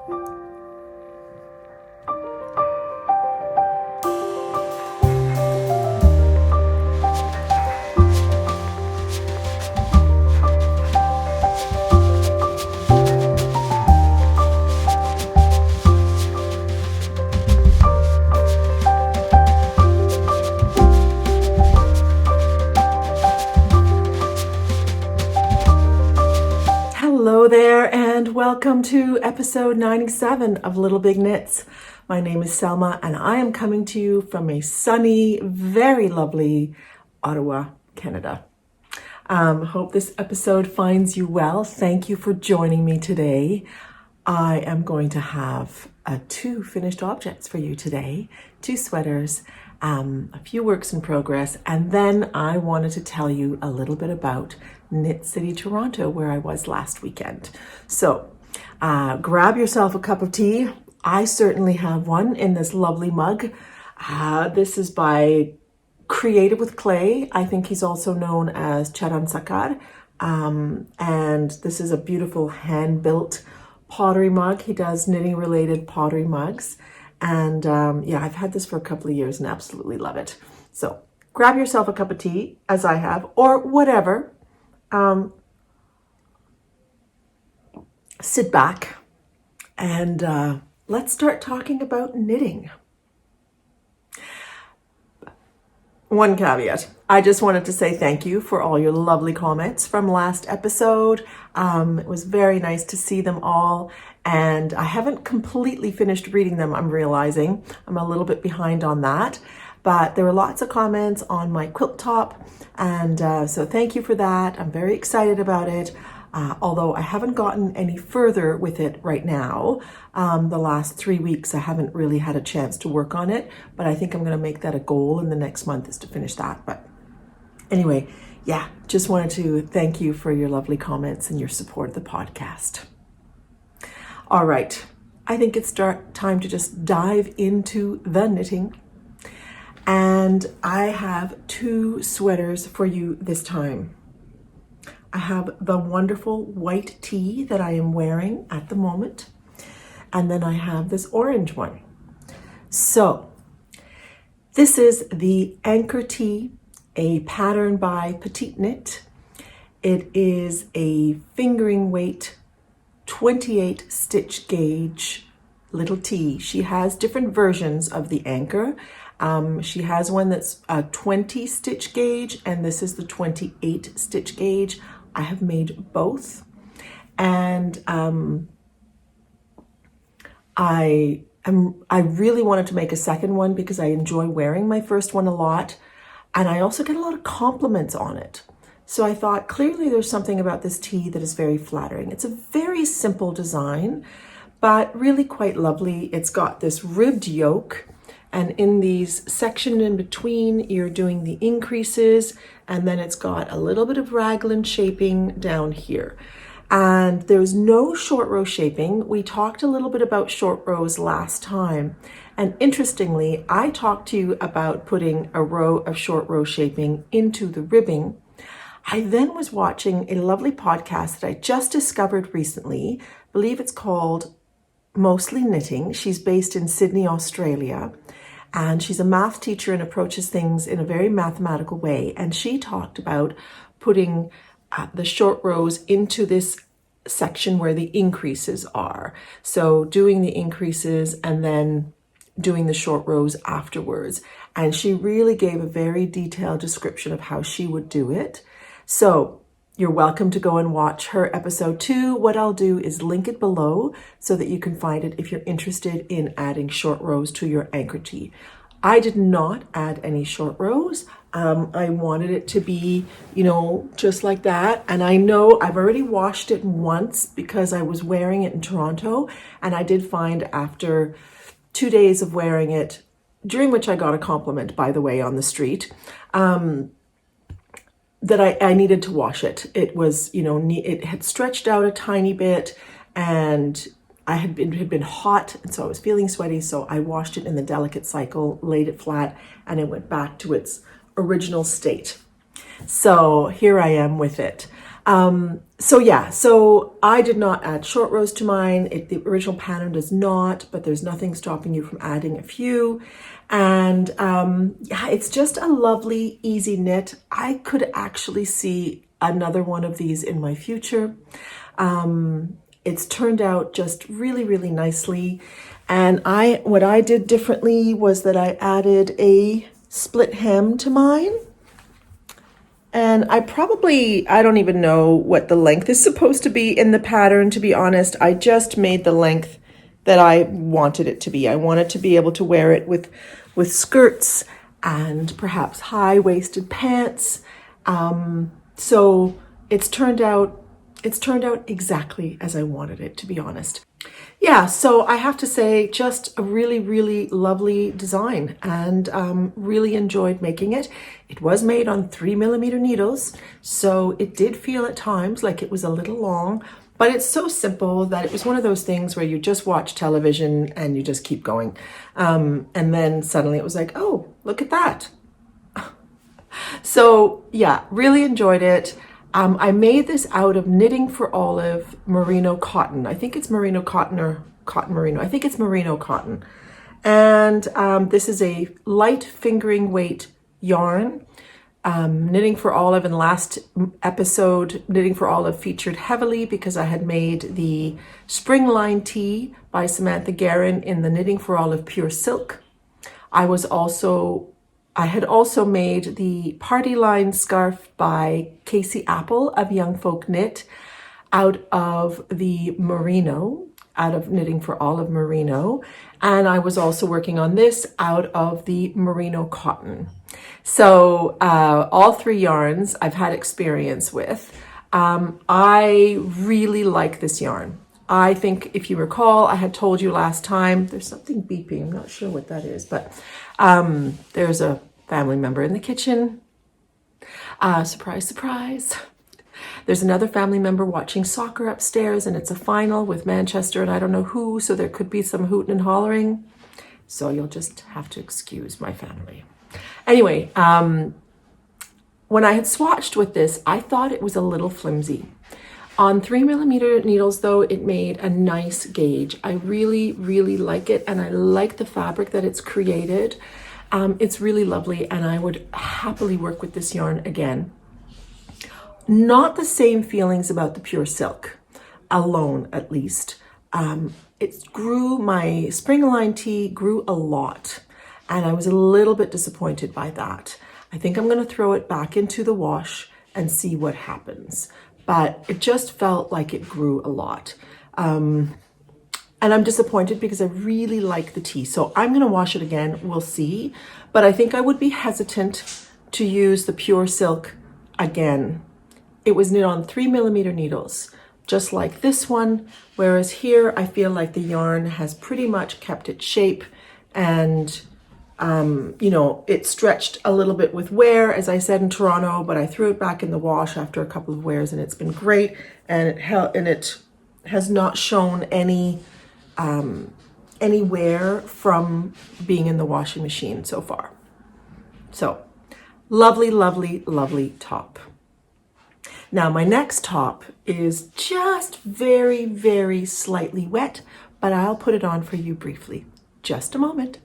Hello there and welcome to episode 97 of Little Big Knits. My name is Selma and I am coming to you from a sunny, very lovely Ottawa, Canada. Hope this episode finds you well. Thank you for joining me today. I am going to have two finished objects for you today, two sweaters, a few works in progress, and then I wanted to tell you a little bit about Knit City, Toronto, where I was last weekend. So grab yourself a cup of tea. I certainly have one in this lovely mug. This is by Creative with Clay. I think he's also known as Charan Sakar. And this is a beautiful hand-built pottery mug. He does knitting related pottery mugs. And yeah, I've had this for a couple of years and absolutely love it. So grab yourself a cup of tea, as I have, or whatever. Sit back and let's start talking about knitting. One caveat. I just wanted to say thank you for all your lovely comments from last episode. It was very nice to see them all, and I haven't completely finished reading them, I'm realizing. I'm a little bit behind on that, but there were lots of comments on my quilt top, and so thank you for that. I'm very excited about it. Although I haven't gotten any further with it right now. The last 3 weeks, I haven't really had a chance to work on it, but I think I'm going to make that a goal in the next month is to finish that. But anyway, yeah, just wanted to thank you for your lovely comments and your support of the podcast. All right, I think it's time to just dive into the knitting. And I have two sweaters for you this time. I have the wonderful white tee that I am wearing at the moment. And then I have this orange one. So this is the Anker Tee, a pattern by Petite Knit. It is a fingering weight 28 stitch gauge little tee. She has different versions of the Anker. She has one that's a 20 stitch gauge, and this is the 28 stitch gauge. I have made both, and I really wanted to make a second one because I enjoy wearing my first one a lot, and I also get a lot of compliments on it. So I thought clearly there's something about this tee that is very flattering. It's a very simple design, but really quite lovely. It's got this ribbed yoke, and in these sections in between, you're doing the increases, and then it's got a little bit of raglan shaping down here. And there's no short row shaping. We talked a little bit about short rows last time. And interestingly, I talked to you about putting a row of short row shaping into the ribbing. I then was watching a lovely podcast that I just discovered recently. I believe it's called Mostly Knitting. She's based in Sydney, Australia. And she's a math teacher and approaches things in a very mathematical way. And she talked about putting the short rows into this section where the increases are. So doing the increases and then doing the short rows afterwards. And she really gave a very detailed description of how she would do it. So you're welcome to go and watch her episode 2. What I'll do is link it below so that you can find it if you're interested in adding short rows to your Anker Tee. I did not add any short rows. I wanted it to be, just like that. And I know I've already washed it once because I was wearing it in Toronto. And I did find after 2 days of wearing it, during which I got a compliment, by the way, on the street, that I needed to wash it. It was, it had stretched out a tiny bit, and I had been hot, and so I was feeling sweaty. So I washed it in the delicate cycle, laid it flat, and it went back to its original state. So here I am with it. So yeah, so I did not add short rows to mine. The original pattern does not, but there's nothing stopping you from adding a few. And yeah, it's just a lovely, easy knit. I could actually see another one of these in my future. It's turned out just really, really nicely. And what I did differently was that I added a split hem to mine. And I don't even know what the length is supposed to be in the pattern, to be honest. I just made the length that I wanted it to be. I wanted to be able to wear it with skirts and perhaps high-waisted pants. So it's turned out exactly as I wanted it, to be honest. Yeah, so I have to say, just a really, really lovely design, and really enjoyed making it. It was made on 3mm needles, so it did feel at times like it was a little long, but it's so simple that it was one of those things where you just watch television and you just keep going. And then suddenly it was like, oh, look at that. So yeah, really enjoyed it. I made this out of Knitting for Olive merino cotton. I think it's merino cotton or cotton merino. I think it's merino cotton. And this is a light fingering weight yarn. Knitting for Olive, in the last episode, Knitting for Olive featured heavily because I had made the Spring Line Tee by Samantha Guerin in the Knitting for Olive Pure Silk. I had also made the Party Line Scarf by Casey Apple of Young Folk Knit out of the merino, out of Knitting for Olive merino. And I was also working on this out of the merino cotton. So all three yarns I've had experience with. I really like this yarn. I think, if you recall, I had told you last time, there's something beeping, I'm not sure what that is, but there's a family member in the kitchen. Surprise, surprise. There's another family member watching soccer upstairs, and it's a final with Manchester and I don't know who, so there could be some hooting and hollering. So you'll just have to excuse my family. Anyway, when I had swatched with this, I thought it was a little flimsy. On 3mm needles, though, it made a nice gauge. I really, really like it, and I like the fabric that it's created. It's really lovely, and I would happily work with this yarn again. Not the same feelings about the Pure Silk, alone at least. My Spring Line Tee grew a lot, and I was a little bit disappointed by that. I think I'm going to throw it back into the wash and see what happens. But it just felt like it grew a lot. And I'm disappointed because I really like the tee. So I'm going to wash it again. We'll see. But I think I would be hesitant to use the Pure Silk again. It was knit on 3mm needles, just like this one. Whereas here, I feel like the yarn has pretty much kept its shape, and it stretched a little bit with wear, as I said in Toronto, but I threw it back in the wash after a couple of wears, and it's been great. And it has not shown any wear from being in the washing machine so far. So lovely, lovely, lovely top. Now my next top is just very, very slightly wet, but I'll put it on for you briefly. Just a moment.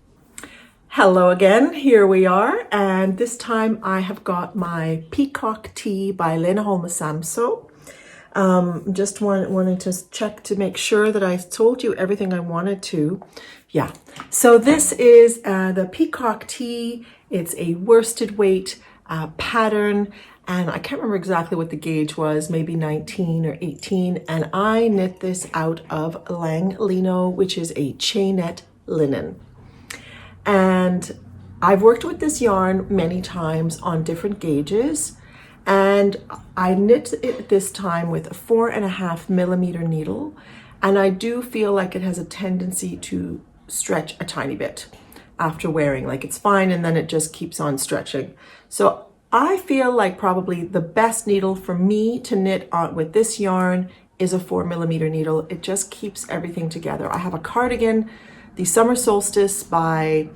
Hello again, here we are, and this time I have got my Peacock Tee by Lena Holme-Samso. Just wanted to check to make sure that I told you everything I wanted to. Yeah, so this is the Peacock Tee. It's a worsted weight pattern, and I can't remember exactly what the gauge was, maybe 19 or 18, and I knit this out of Lang Lino, which is a chainette linen. And I've worked with this yarn many times on different gauges, and I knit it this time with a 4.5mm needle, and I do feel like it has a tendency to stretch a tiny bit after wearing, like it's fine, and then it just keeps on stretching. So I feel like probably the best needle for me to knit on with this yarn is a 4mm needle. It just keeps everything together. I have a cardigan, the Summer Solstice by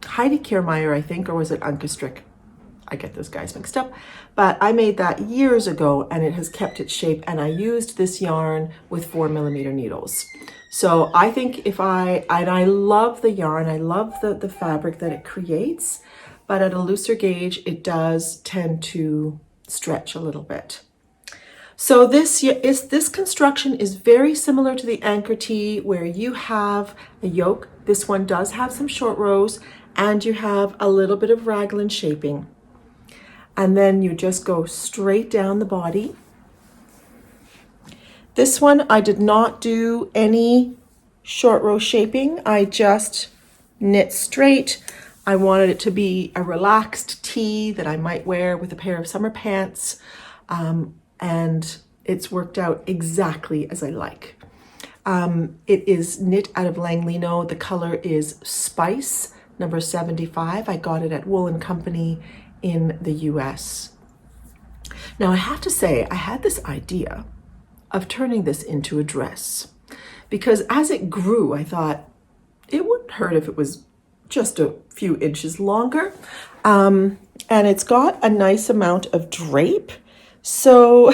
Heidi Kiermaier, I think, or was it Anker Tee? I get those guys mixed up, but I made that years ago and it has kept its shape, and I used this yarn with 4mm needles. So I think I love the yarn, I love the fabric that it creates, but at a looser gauge, it does tend to stretch a little bit. So this construction is very similar to the Anker Tee, where you have a yoke. This one does have some short rows, and you have a little bit of raglan shaping. And then you just go straight down the body. This one, I did not do any short row shaping. I just knit straight. I wanted it to be a relaxed tee that I might wear with a pair of summer pants. And it's worked out exactly as I like. It is knit out of Langlino. The color is Spice, number 75. I got it at Wool & Company in the US. Now I have to say, I had this idea of turning this into a dress, because as it grew, I thought it wouldn't hurt if it was just a few inches longer. And it's got a nice amount of drape. So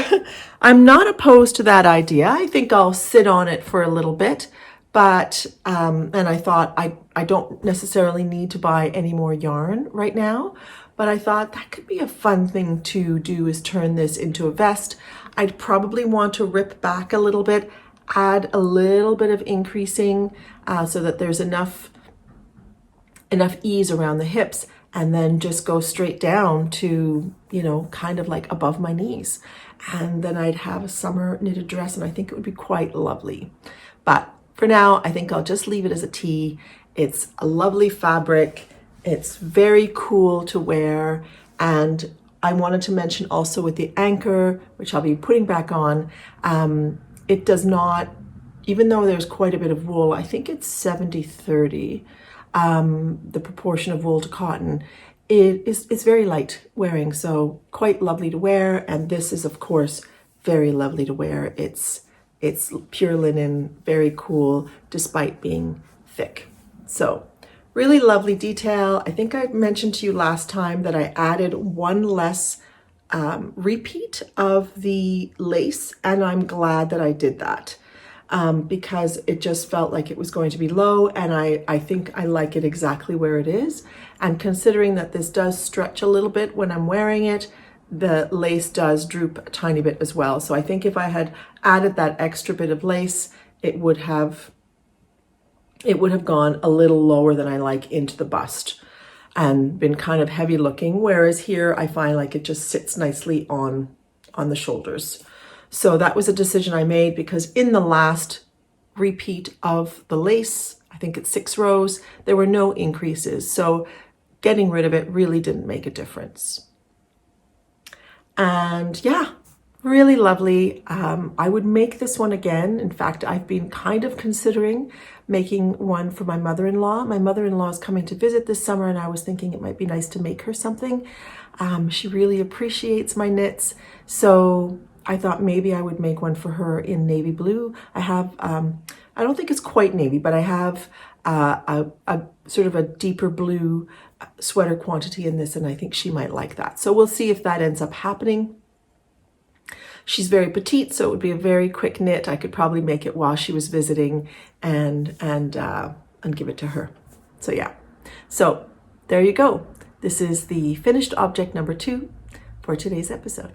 I'm not opposed to that idea. I think I'll sit on it for a little bit, but, and I thought I don't necessarily need to buy any more yarn right now, but I thought that could be a fun thing to do, is turn this into a vest. I'd probably want to rip back a little bit, add a little bit of increasing so that there's enough ease around the hips, and then just go straight down to, you know, kind of like above my knees. And then I'd have a summer knitted dress, and I think it would be quite lovely. But for now, I think I'll just leave it as a tee. It's a lovely fabric. It's very cool to wear. And I wanted to mention also with the Anker, which I'll be putting back on, it does not, even though there's quite a bit of wool, I think it's 70-30, the proportion of wool to cotton, it's very light wearing, so quite lovely to wear. And this is of course very lovely to wear. It's pure linen, very cool despite being thick. So really lovely detail. I think I mentioned to you last time that I added one less repeat of the lace, and I'm glad that I did that. Because it just felt like it was going to be low, and I think I like it exactly where it is. And considering that this does stretch a little bit when I'm wearing it, the lace does droop a tiny bit as well. So I think if I had added that extra bit of lace, it would have gone a little lower than I like into the bust and been kind of heavy looking. Whereas here I find like it just sits nicely on the shoulders. So that was a decision I made, because in the last repeat of the lace, I think it's 6 rows, there were no increases. So getting rid of it really didn't make a difference. And yeah, really lovely. I would make this one again. In fact, I've been kind of considering making one for my mother-in-law. My mother-in-law is coming to visit this summer, and I was thinking it might be nice to make her something. She really appreciates my knits. So I thought maybe I would make one for her in navy blue. I have, I don't think it's quite navy, but I have a sort of a deeper blue sweater quantity in this, and I think she might like that. So we'll see if that ends up happening. She's very petite, so it would be a very quick knit. I could probably make it while she was visiting and give it to her. So yeah, so there you go. This is the finished object number 2 for today's episode.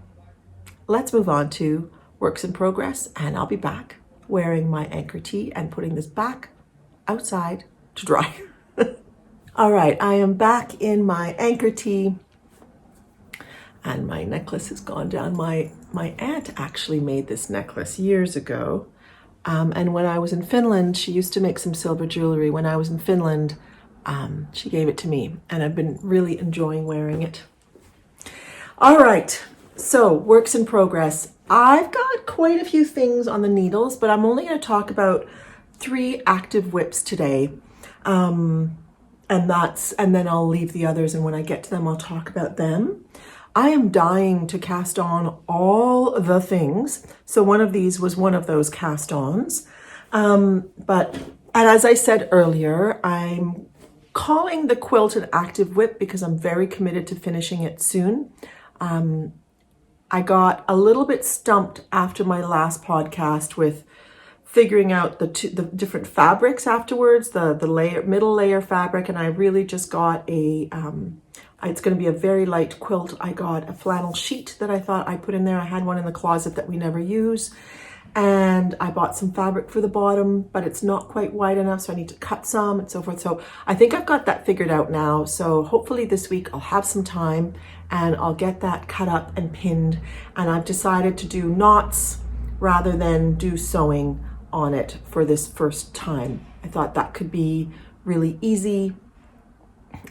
Let's move on to works in progress, and I'll be back wearing my Anker Tee and putting this back outside to dry. All right, I am back in my Anker Tee, and my necklace has gone down. My aunt actually made this necklace years ago, and when I was in Finland, she used to make some silver jewelry. When I was in Finland, she gave it to me, and I've been really enjoying wearing it. All right. So, works in progress. I've got quite a few things on the needles, but I'm only going to talk about 3 active whips today. And then I'll leave the others, and when I get to them, I'll talk about them. I am dying to cast on all the things. So one of these was one of those cast-ons. And as I said earlier, I'm calling the quilt an active whip because I'm very committed to finishing it soon. I got a little bit stumped after my last podcast with figuring out the different fabrics afterwards, the middle layer fabric, and I really just got a, it's going to be a very light quilt. I got a flannel sheet that I thought I'd put in there. I had one in the closet that we never use. And I bought some fabric for the bottom, but it's not quite wide enough, so I need to cut some and so forth. So I think I've got that figured out now. So hopefully this week I'll have some time and I'll get that cut up and pinned. And I've decided to do knots rather than do sewing on it for this first time. I thought that could be really easy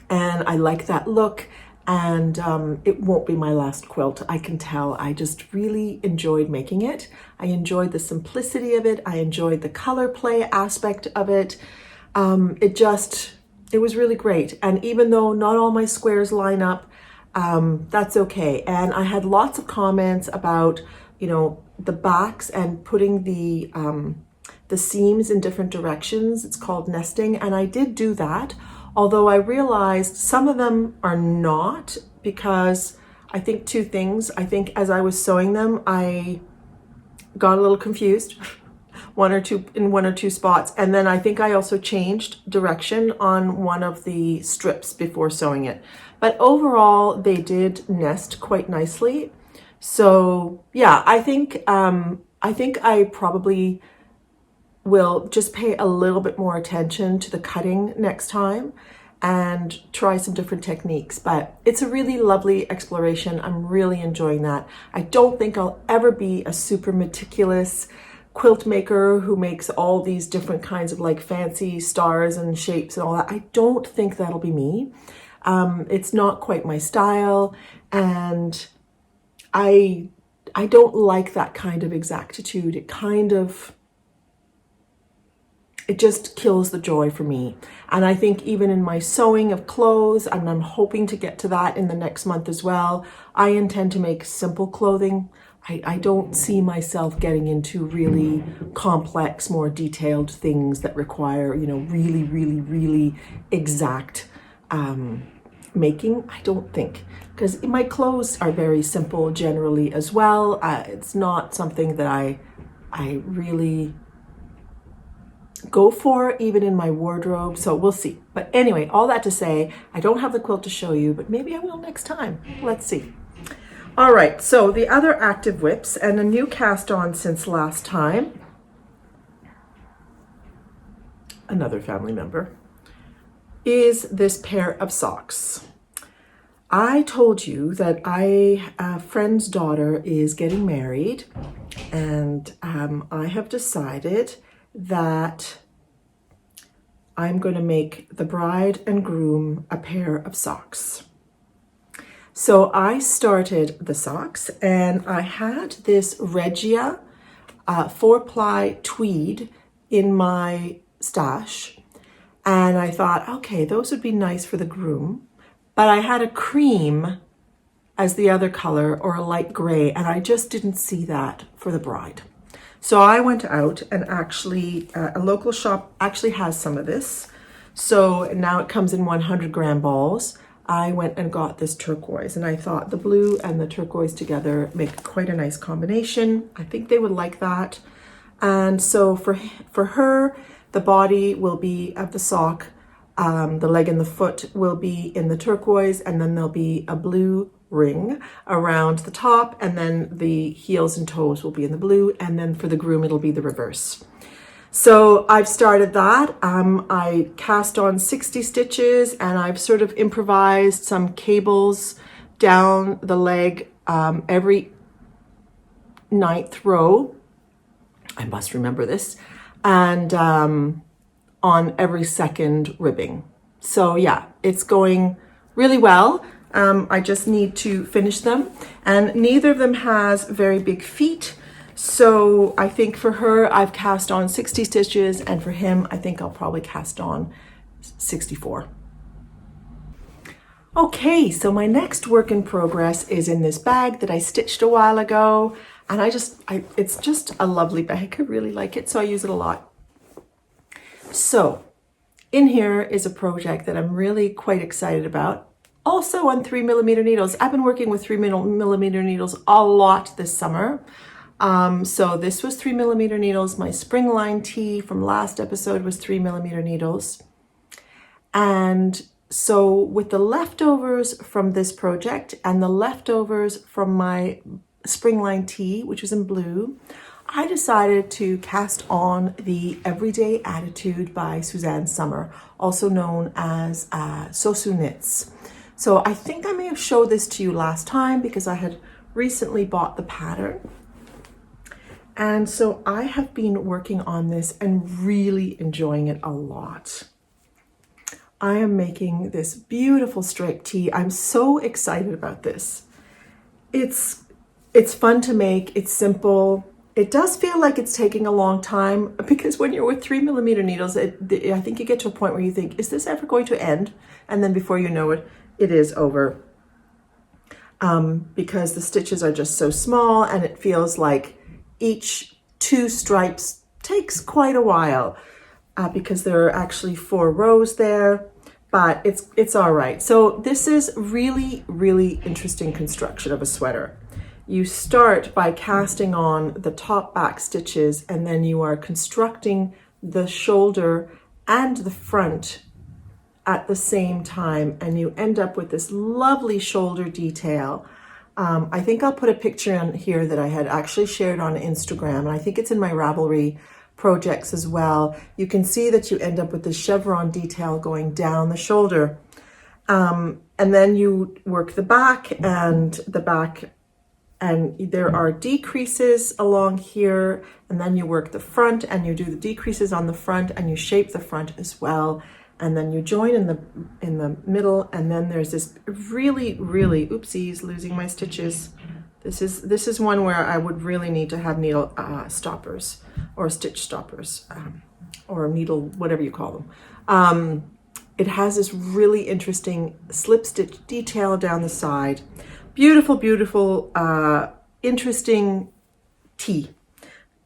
and I like that look. And it won't be my last quilt, I can tell. I just really enjoyed making it. I enjoyed the simplicity of it. I enjoyed the color play aspect of it. It was really great. And even though not all my squares line up, that's okay. And I had lots of comments about, you know, the backs and putting the seams in different directions. It's called nesting, and I did do that. Although I realized some of them are not, because I think two things. I think as I was sewing them, I got a little confused in one or two spots. And then I think I also changed direction on one of the strips before sewing it. But overall, they did nest quite nicely. So yeah, I think I probably will just pay a little bit more attention to the cutting next time and try some different techniques. But it's a really lovely exploration. I'm really enjoying that. I don't think I'll ever be a super meticulous quilt maker who makes all these different kinds of like fancy stars and shapes and all that. I don't think that'll be me. It's not quite my style, and I don't like that kind of exactitude. It just kills the joy for me. And I think even in my sewing of clothes, and I'm hoping to get to that in the next month as well, I intend to make simple clothing. I don't see myself getting into really complex, more detailed things that require, you know, really, really, really exact making. I don't think, because my clothes are very simple generally as well. It's not something that I really go for even in my wardrobe, so we'll see. But anyway, all that to say, I don't have the quilt to show you, but maybe I will next time. Let's see. All right, so the other active whips, and a new cast on since last time, another family member, is this pair of socks. I told you that a friend's daughter is getting married, and I have decided that I'm going to make the bride and groom a pair of socks. So I started the socks, and I had this Regia 4-ply tweed in my stash, and I thought, okay, those would be nice for the groom, but I had a cream as the other color, or a light gray, and I just didn't see that for the bride. So I went out, and actually a local shop actually has some of this. So now it comes in 100-gram balls. I went and got this turquoise, and I thought the blue and the turquoise together make quite a nice combination. I think they would like that. And so for her, the body will be of the sock, the leg and the foot will be in the turquoise, and then there'll be a blue ring around the top, and then the heels and toes will be in the blue, and then for the groom it'll be the reverse. So I've started that. I cast on 60 stitches, and I've sort of improvised some cables down the leg every 9th row. I must remember this. And on every second ribbing. So yeah, it's going really well. I just need to finish them, and neither of them has very big feet. So I think for her, I've cast on 60 stitches, and for him, I think I'll probably cast on 64. Okay, so my next work in progress is in this bag that I stitched a while ago, and it's just a lovely bag. I really like it, so I use it a lot. So in here is a project that I'm really quite excited about. Also on 3mm needles. I've been working with 3mm needles a lot this summer. So this was 3mm needles. My springline tee from last episode was 3mm needles. And so with the leftovers from this project and the leftovers from my springline tee, which was in blue, I decided to cast on the Everyday Attitude by Suzanne Sommer, also known as Sosu Knits. So I think I may have showed this to you last time because I had recently bought the pattern. And so I have been working on this and really enjoying it a lot. I am making this beautiful striped tee. I'm so excited about this. It's fun to make, it's simple. It does feel like it's taking a long time because when you're with 3mm needles, I think you get to a point where you think, is this ever going to end? And then before you know it, it is over. Because the stitches are just so small and it feels like each 2 stripes takes quite a while because there are actually 4 rows there, but it's all right. So this is really, really interesting construction of a sweater. You start by casting on the top back stitches and then you are constructing the shoulder and the front at the same time, and you end up with this lovely shoulder detail. I think I'll put a picture on here that I had actually shared on Instagram, and I think it's in my Ravelry projects as well. You can see that you end up with the chevron detail going down the shoulder. And then you work the back, and there are decreases along here, and then you work the front and you do the decreases on the front and you shape the front as well. And then you join in the middle, and then there's this really, really, oopsies, losing my stitches. This is one where I would really need to have needle stoppers or stitch stoppers or needle, whatever you call them. It has this really interesting slip stitch detail down the side. Beautiful, beautiful, interesting tee.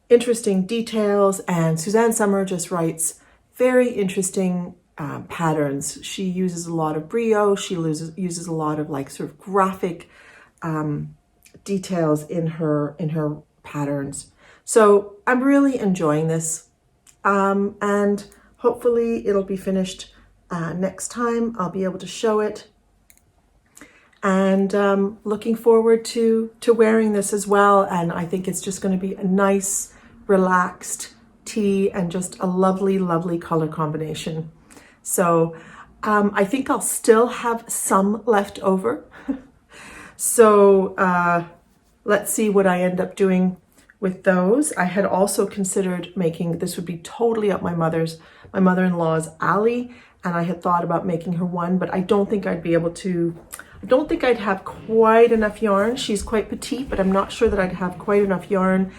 Interesting details, and Suzanne Sommer just writes very interesting patterns. She uses a lot of brio. She uses a lot of like sort of graphic details in her patterns. So I'm really enjoying this, and hopefully it'll be finished next time. I'll be able to show it, and looking forward to wearing this as well. And I think it's just going to be a nice, relaxed tee and just a lovely, lovely color combination. So I think I'll still have some left over. So let's see what I end up doing with those. I had also considered making, this would be totally up my mother-in-law's alley, and I had thought about making her one, but I don't think I'd be able to, I don't think I'd have quite enough yarn. She's quite petite, but I'm not sure that I'd have quite enough yarn,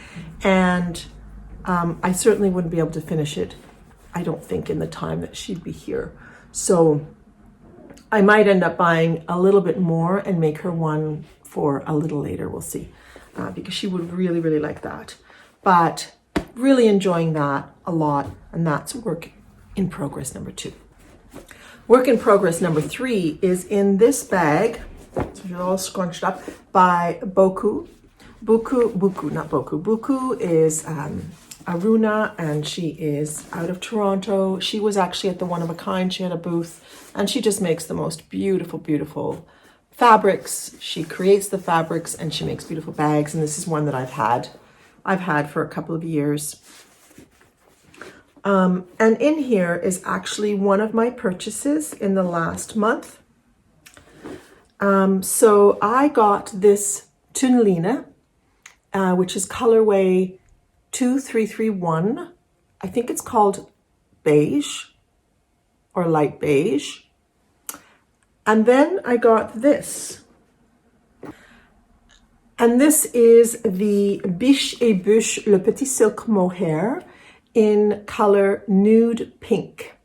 and I certainly wouldn't be able to finish it, I don't think, in the time that she'd be here. So I might end up buying a little bit more and make her one for a little later. We'll see, because she would really, really like that. But really enjoying that a lot, and that's work in progress number 2. Work in progress number 3 is in this bag, so you're all scrunched up, by Buku. Buku is Aruna, and she is out of Toronto. She was actually at the One of a Kind. She had a booth, and she just makes the most beautiful, beautiful fabrics. She creates the fabrics and she makes beautiful bags, and this is one that I've had for a couple of years. And in here is actually one of my purchases in the last month. So I got this Tuneline, which is colorway 2331. I think it's called beige or light beige. And then I got this. And this is the Biche et Bûche Le Petit Silk Mohair in color nude pink.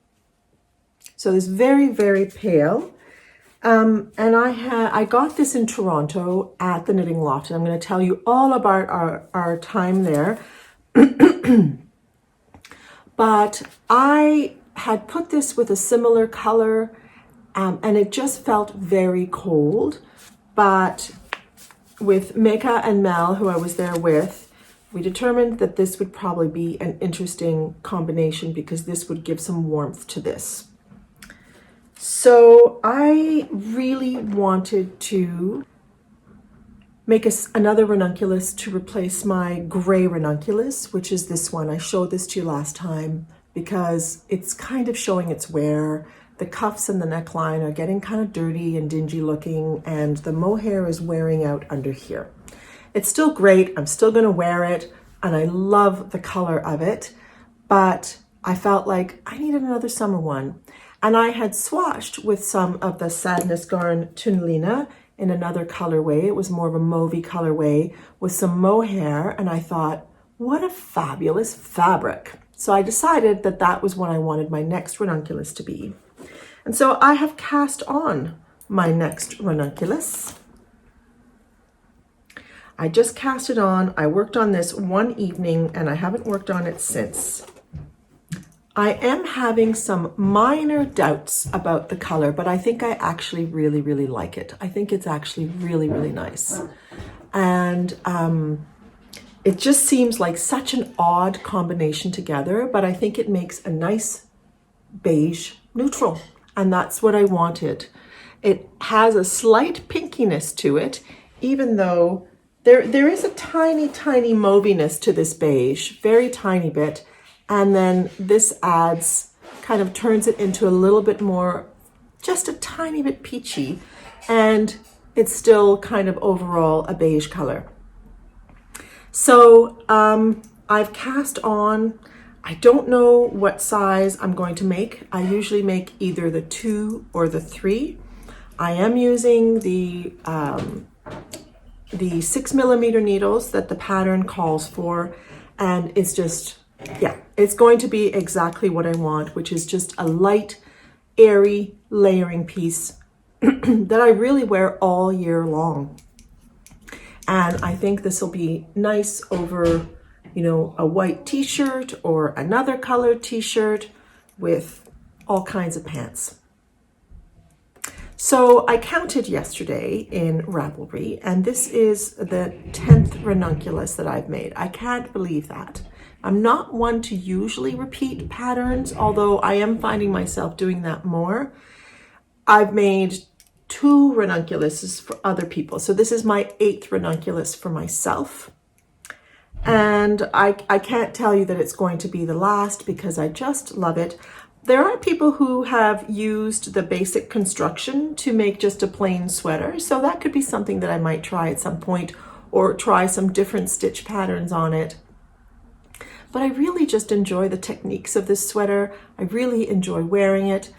So this very, very pale. And I got this in Toronto at the Knitting Loft, and I'm going to tell you all about our time there. But I had put this with a similar color, and it just felt very cold. But with Mecca and Mel, who I was there with, we determined that this would probably be an interesting combination because this would give some warmth to this. So I really wanted to make another ranunculus to replace my gray ranunculus, which is this one. I showed this to you last time because it's kind of showing its wear. The cuffs and the neckline are getting kind of dirty and dingy looking, and the mohair is wearing out under here. It's still great. I'm still going to wear it, and I love the color of it, but I felt like I needed another summer one. And I had swatched with some of the Sadness Garn Tunelina in another colorway. It was more of a mauvey colorway with some mohair, and I thought, what a fabulous fabric. So I decided that that was what I wanted my next ranunculus to be. And so I have cast on my next ranunculus. I just cast it on. I worked on this one evening and I haven't worked on it since. I am having some minor doubts about the color, but I think I actually really, really like it. I think it's actually really, really nice. And it just seems like such an odd combination together, but I think it makes a nice beige neutral. And that's what I wanted. It has a slight pinkiness to it, even though there is a tiny, tiny mauviness to this beige, very tiny bit. And then this adds, kind of turns it into a little bit more, just a tiny bit peachy. And it's still kind of overall a beige color. So I've cast on. I don't know what size I'm going to make. I usually make either the 2 or the 3. I am using the 6mm needles that the pattern calls for, and it's just, yeah, it's going to be exactly what I want, which is just a light, airy layering piece that I really wear all year long. And I think this will be nice over, you know, a white t-shirt or another colored t-shirt with all kinds of pants. So I counted yesterday in Ravelry, and this is the 10th ranunculus that I've made. I can't believe that. I'm not one to usually repeat patterns, although I am finding myself doing that more. I've made 2 ranunculuses for other people. So this is my 8th ranunculus for myself. And I can't tell you that it's going to be the last because I just love it. There are people who have used the basic construction to make just a plain sweater. So that could be something that I might try at some point, or try some different stitch patterns on it. But I really just enjoy the techniques of this sweater. I really enjoy wearing it.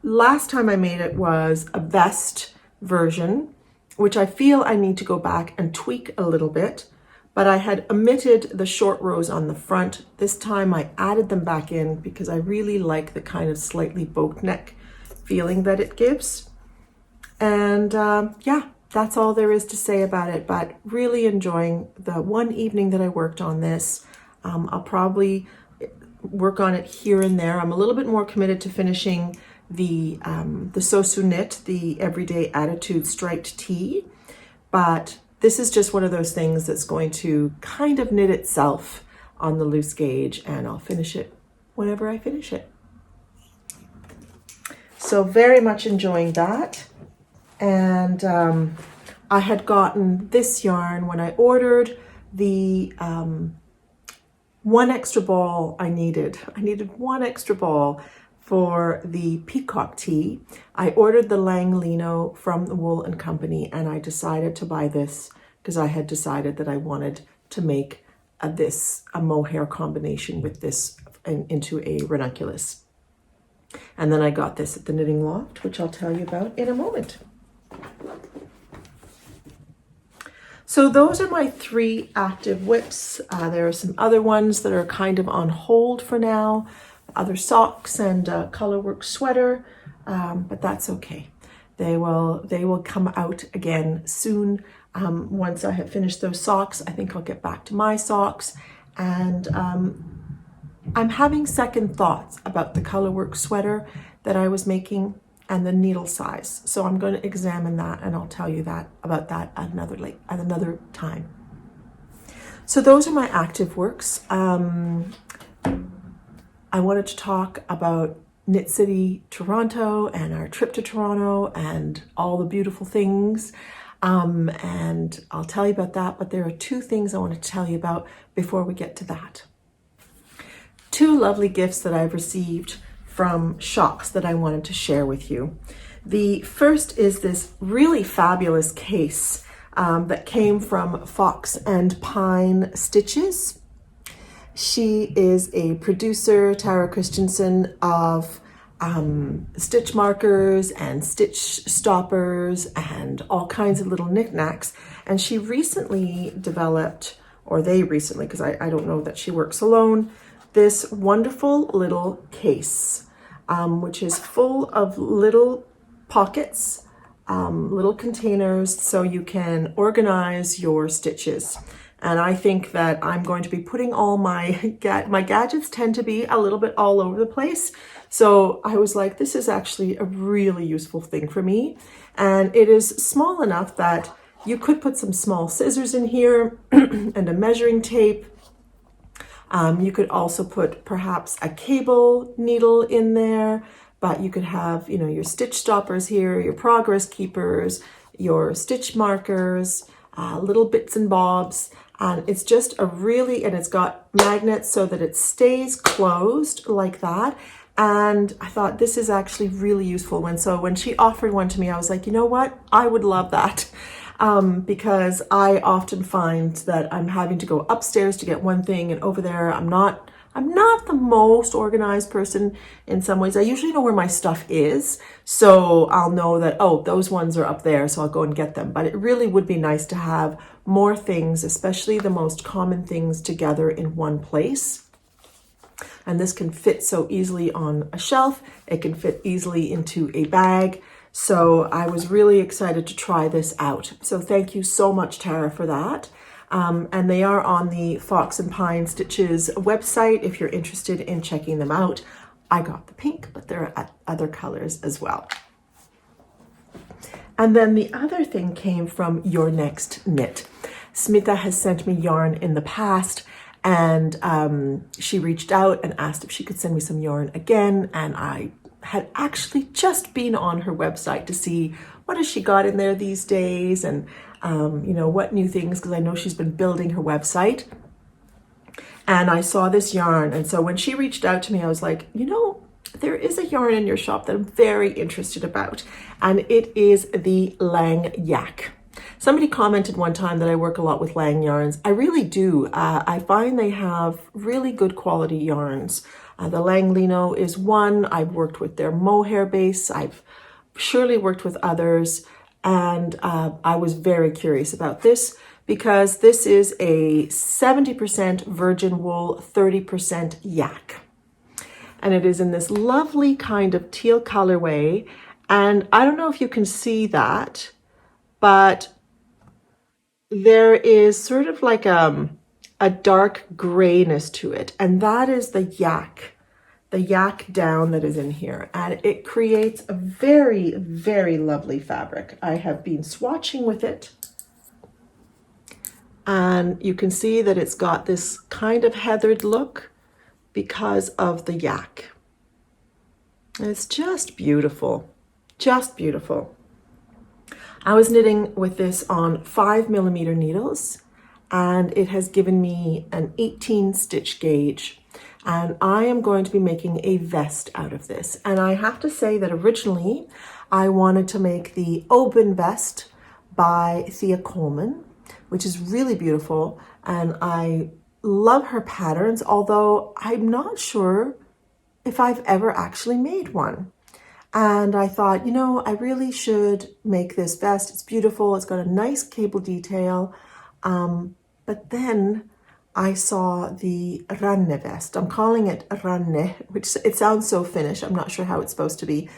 Last time I made it was a vest version, which I feel I need to go back and tweak a little bit. But I had omitted the short rows on the front. This time I added them back in because I really like the kind of slightly boat neck feeling that it gives. And yeah, that's all there is to say about it, but really enjoying the one evening that I worked on this. I'll probably work on it here and there. I'm a little bit more committed to finishing the Sosu knit, the Everyday Attitude striped tee, but this is just one of those things that's going to kind of knit itself on the loose gauge, and I'll finish it whenever I finish it. So very much enjoying that. And I had gotten this yarn when I ordered the one extra ball I needed. I needed one extra ball for the Peacock Tee. I ordered the Lang Lino from the Wool and Company, and I decided to buy this because I had decided that I wanted to make a mohair combination with this into a ranunculus. And then I got this at the Knitting Loft, which I'll tell you about in a moment. So those are my 3 active whips. There are some other ones that are kind of on hold for now. Other socks and a colorwork sweater, but that's okay. They will come out again soon. Once I have finished those socks, I think I'll get back to my socks, and I'm having second thoughts about the colorwork sweater that I was making and the needle size. So I'm going to examine that, and I'll tell you about that at another time. So those are my active works. I wanted to talk about Knit City Toronto and our trip to Toronto and all the beautiful things. And I'll tell you about that, but there are two things I want to tell you about before we get to that. Two lovely gifts that I've received from shops that I wanted to share with you. The first is this really fabulous case that came from Fox and Pine Stitches. She is a producer, Tara Christensen, of stitch markers and stitch stoppers and all kinds of little knickknacks. And she recently developed, or they recently, because I don't know that she works alone, this wonderful little case, which is full of little pockets, little containers, so you can organize your stitches. And I think that I'm going to be putting all my gadgets tend to be a little bit all over the place. So I was like, this is actually a really useful thing for me. And it is small enough that you could put some small scissors in here and a measuring tape. You could also put perhaps a cable needle in there, but you could have, your stitch stoppers here, your progress keepers, your stitch markers, little bits and bobs. And it's just and it's got magnets so that it stays closed like that. And I thought this is actually really useful. When she offered one to me, I was like, you know what? I would love that. Because I often find that I'm having to go upstairs to get one thing, and over there, I'm not the most organized person in some ways. I usually know where my stuff is, so I'll know that, oh, those ones are up there, so I'll go and get them. But it really would be nice to have more things, especially the most common things, together in one place. And this can fit so easily on a shelf. It can fit easily into a bag. So I was really excited to try this out. So thank you so much, Tara, for that. And they are on the Fox and Pine Stitches website if you're interested in checking them out. I got the pink, but there are other colors as well. And then the other thing came from Your Next Knit. Smita has sent me yarn in the past, and she reached out and asked if she could send me some yarn again. And I had actually just been on her website to see what has she got in there these days, and what new things, because I know she's been building her website. And I saw this yarn, and so when she reached out to me, I was like, there is a yarn in your shop that I'm very interested about, and it is the Lang Yak. Somebody commented one time that I work a lot with Lang yarns. I really do. I find they have really good quality yarns. The Lang Lino is one. I've worked with their mohair base. I've surely worked with others. And I was very curious about this because this is a 70% virgin wool, 30% yak. And it is in this lovely kind of teal colorway. And I don't know if you can see that, but there is sort of like a dark grayness to it. And that is the yak down that is in here. And it creates a very, very lovely fabric. I have been swatching with it. And you can see that it's got this kind of heathered look because of the yak. It's just beautiful, just beautiful. I was knitting with this on 5mm needles, and it has given me an 18 stitch gauge. And I am going to be making a vest out of this. And I have to say that originally I wanted to make the Open vest by Thea Coleman, which is really beautiful. And I love her patterns, although I'm not sure if I've ever actually made one. And I thought, I really should make this vest. It's beautiful. It's got a nice cable detail. But then I saw the Ranne vest. I'm calling it Ranne, which it sounds so Finnish. I'm not sure how it's supposed to be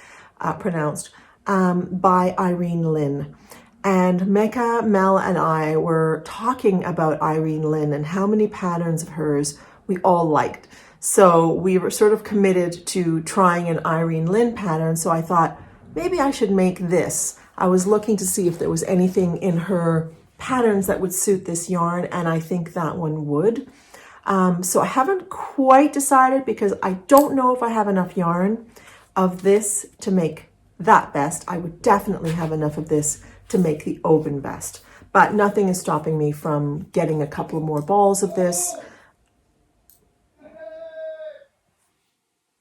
pronounced, by Irene Lynn. And Mecca, Mel, and I were talking about Irene Lynn and how many patterns of hers we all liked. So we were sort of committed to trying an Irene Lynn pattern. So I thought maybe I should make this. I was looking to see if there was anything in her patterns that would suit this yarn, and I think that one would. So I haven't quite decided because I don't know if I have enough yarn of this to make that vest. I would definitely have enough of this to make the open vest, but nothing is stopping me from getting a couple more balls of this.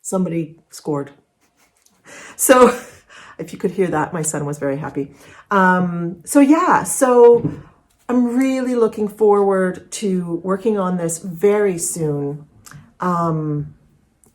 Somebody scored. So if you could hear that, my son was very happy. So I'm really looking forward to working on this very soon. And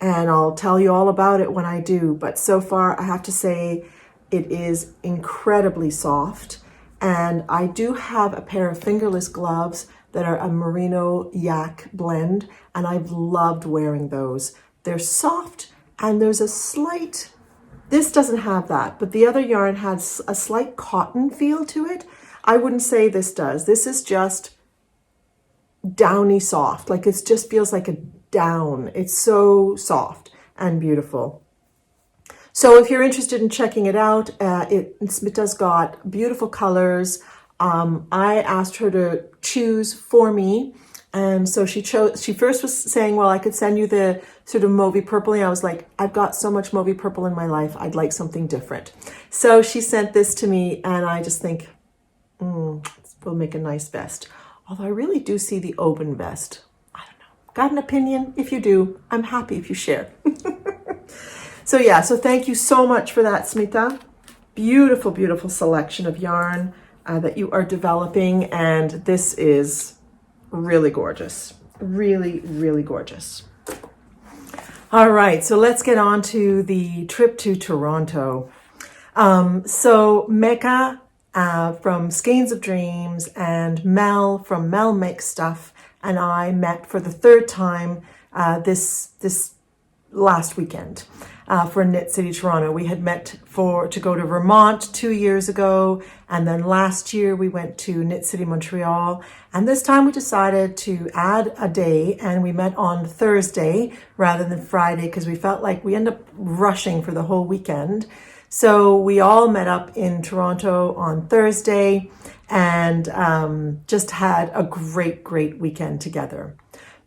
I'll tell you all about it when I do. But so far, I have to say it is incredibly soft. And I do have a pair of fingerless gloves that are a merino yak blend, and I've loved wearing those. They're soft, and there's a slight, this doesn't have that, but the other yarn has a slight cotton feel to it. I wouldn't say this does. This is just downy soft, like it just feels like a down. It's so soft and beautiful. So if you're interested in checking it out, it does got beautiful colors. I asked her to choose for me, and so she chose. She first was saying, well, I could send you the sort of mauvey purple. And I was like, I've got so much mauvey purple in my life, I'd like something different. So she sent this to me, and I just think, we'll make a nice vest. Although I really do see the open vest. I don't know. Got an opinion? If you do, I'm happy if you share. So thank you so much for that, Smita. Beautiful, beautiful selection of yarn that you are developing. And this is really gorgeous. Really, really gorgeous. All right, so let's get on to the trip to Toronto. So Mecca from Skeins of Dreams and Mel from Mel Makes Stuff and I met for the third time this last weekend for Knit City Toronto. We had met to go to Vermont 2 years ago, and then last year we went to Knit City Montreal, and this time we decided to add a day, and we met on Thursday rather than Friday because we felt like we ended up rushing for the whole weekend. So we all met up in Toronto on Thursday and just had a great weekend together.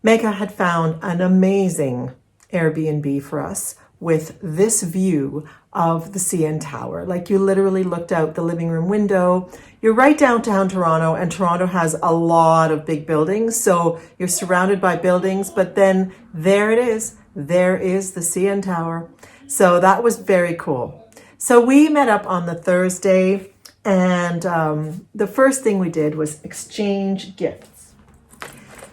Mecca had found an amazing Airbnb for us with this view of the CN Tower. Like, you literally looked out the living room window. You're right downtown Toronto, and Toronto has a lot of big buildings, so you're surrounded by buildings, but then there it is. There is the CN Tower. So that was very cool. So we met up on the Thursday, and the first thing we did was exchange gifts.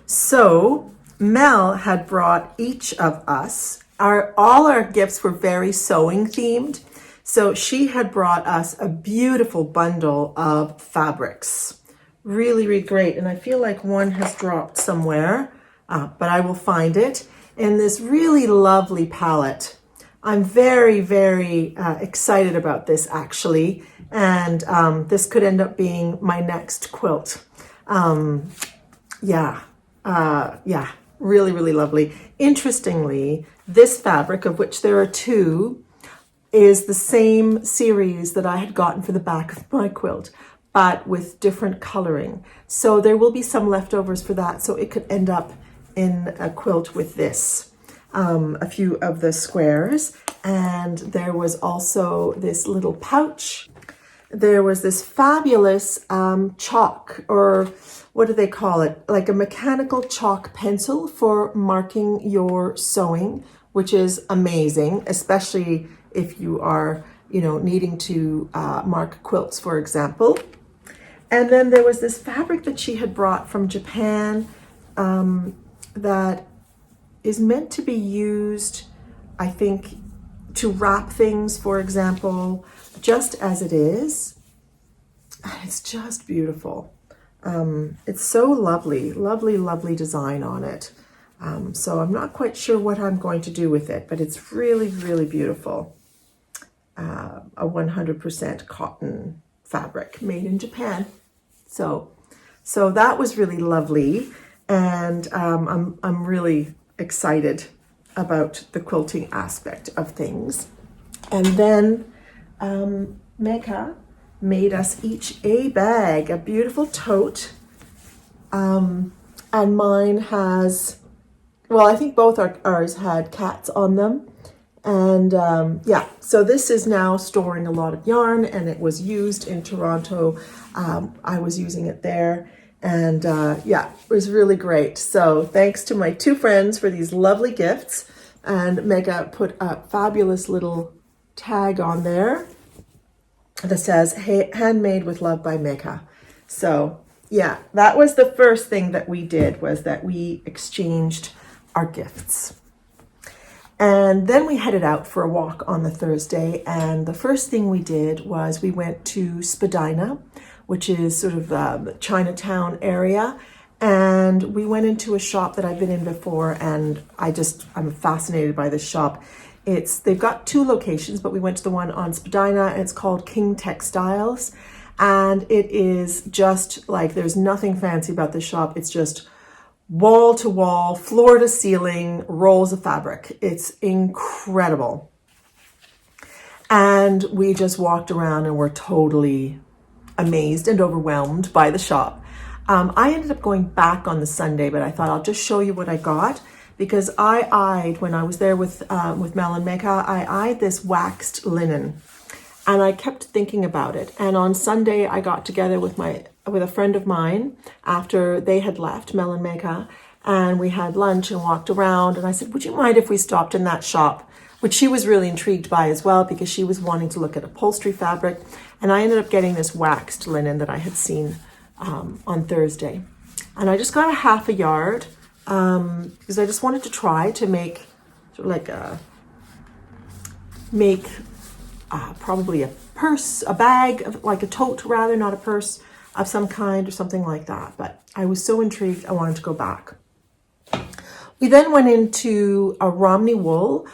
So Mel had brought each of us, all our gifts were very sewing themed. So she had brought us a beautiful bundle of fabrics. Really, really great. And I feel like one has dropped somewhere, but I will find it. In this really lovely palette. I'm very, very excited about this actually. And this could end up being my next quilt. Really, really lovely. Interestingly, this fabric, of which there are two, is the same series that I had gotten for the back of my quilt, but with different coloring. So there will be some leftovers for that. So it could end up in a quilt with this, a few of the squares. And there was also this little pouch. There was this fabulous chalk, or what do they call it? Like a mechanical chalk pencil for marking your sewing, which is amazing, especially if you are, needing to mark quilts, for example. And then there was this fabric that she had brought from Japan that is meant to be used, I think, to wrap things, for example, just as it is. It's just beautiful. It's so lovely, lovely design on it. So I'm not quite sure what I'm going to do with it, but it's really, really beautiful. A 100% cotton fabric made in Japan. So that was really lovely. And I'm really excited about the quilting aspect of things. And then Mecca made us each a bag, a beautiful tote. And mine has, well, I think both ours had cats on them. And yeah, so this is now storing a lot of yarn, and it was used in Toronto. I was using it there, and yeah, it was really great. So thanks to my two friends for these lovely gifts. And Mega put a fabulous little tag on there that says, "Hey, handmade with love by Mega." So yeah, that was the first thing that we did, was that we exchanged our gifts. And then we headed out for a walk on the Thursday, and the first thing we did was we went to Spadina, which is sort of the Chinatown area, and we went into a shop that I've been in before, and I'm fascinated by this shop. They've got two locations, but we went to the one on Spadina, and it's called King Textiles, and it is just like, there's nothing fancy about this shop. It's just wall to wall, floor to ceiling, rolls of fabric. It's incredible. And we just walked around and were totally amazed and overwhelmed by the shop. I ended up going back on the Sunday, but I thought I'll just show you what I got, because I eyed, when I was there with Mel and Mecca, I eyed this waxed linen, and I kept thinking about it. And on Sunday, I got together with a friend of mine after they had left, Mel and Mecca, and we had lunch and walked around. And I said, "Would you mind if we stopped in that shop?" Which she was really intrigued by as well, because she was wanting to look at upholstery fabric. And I ended up getting this waxed linen that I had seen on Thursday. And I just got a half a yard because I just wanted to try to make sort of like probably a purse, a bag, like a tote rather, not a purse, of some kind or something like that. But I was so intrigued, I wanted to go back. We then went into a Romney Wool,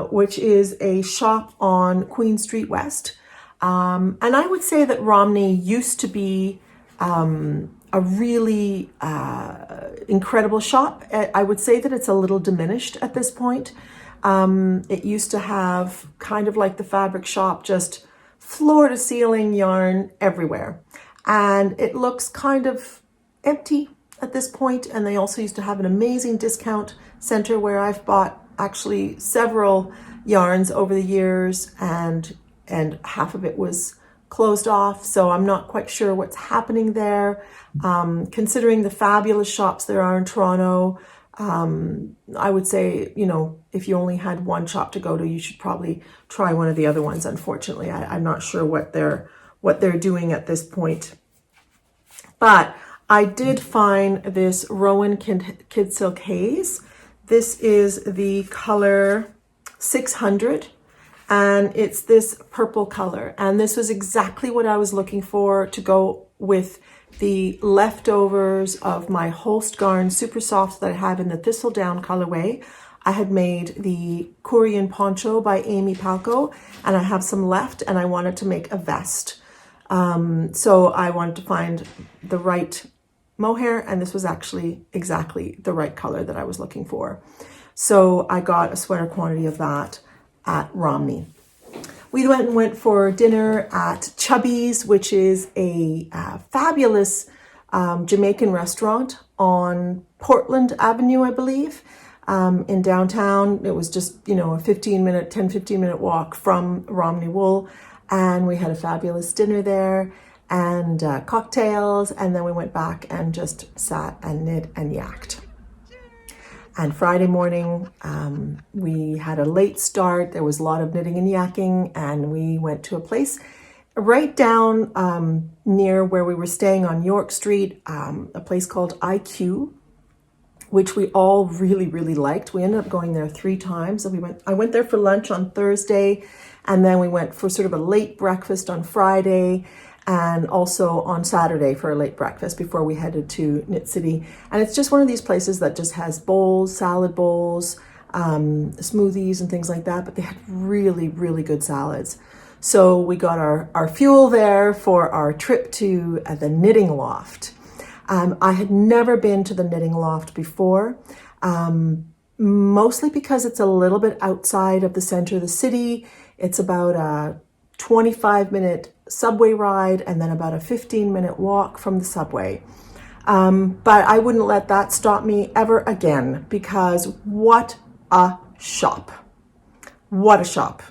which is a shop on Queen Street West. And I would say that Romney used to be a really incredible shop. I would say that it's a little diminished at this point. It used to have kind of like the fabric shop, just floor to ceiling yarn everywhere. And it looks kind of empty at this point. And they also used to have an amazing discount center where I've bought actually several yarns over the years, and half of it was closed off. So I'm not quite sure what's happening there. Considering the fabulous shops there are in Toronto, I would say, if you only had one shop to go to, you should probably try one of the other ones. Unfortunately, I'm not sure what they're doing at this point. But I did find this Rowan Kid Silk Haze. This is the color 600, and it's this purple color. And this was exactly what I was looking for to go with the leftovers of my Holst Garn Super Soft that I have in the Thistledown colorway. I had made the Korean Poncho by Amy Palco, and I have some left, and I wanted to make a vest. So I wanted to find the right mohair, and this was actually exactly the right color that I was looking for. So I got a sweater quantity of that at Romney. We went for dinner at Chubby's, which is a fabulous Jamaican restaurant on Portland Avenue, I believe, in downtown. It was just, a 10-15 minute walk from Romney Wool. And we had a fabulous dinner there and cocktails. And then we went back and just sat and knit and yacked. And Friday morning, we had a late start. There was a lot of knitting and yakking, and we went to a place right down near where we were staying on York Street, a place called IQ, which we all really, really liked. We ended up going there 3 times. And I went there for lunch on Thursday, and then we went for sort of a late breakfast on Friday, and also on Saturday for a late breakfast before we headed to Knit City. And it's just one of these places that just has bowls, salad bowls, smoothies and things like that, but they had really, really good salads. So we got our fuel there for our trip to the Knitting Loft. I had never been to the Knitting Loft before. mostly because it's a little bit outside of the center of the city. It's about a 25-minute subway ride and then about a 15-minute walk from the subway. But I wouldn't let that stop me ever again, because what a shop. What a shop.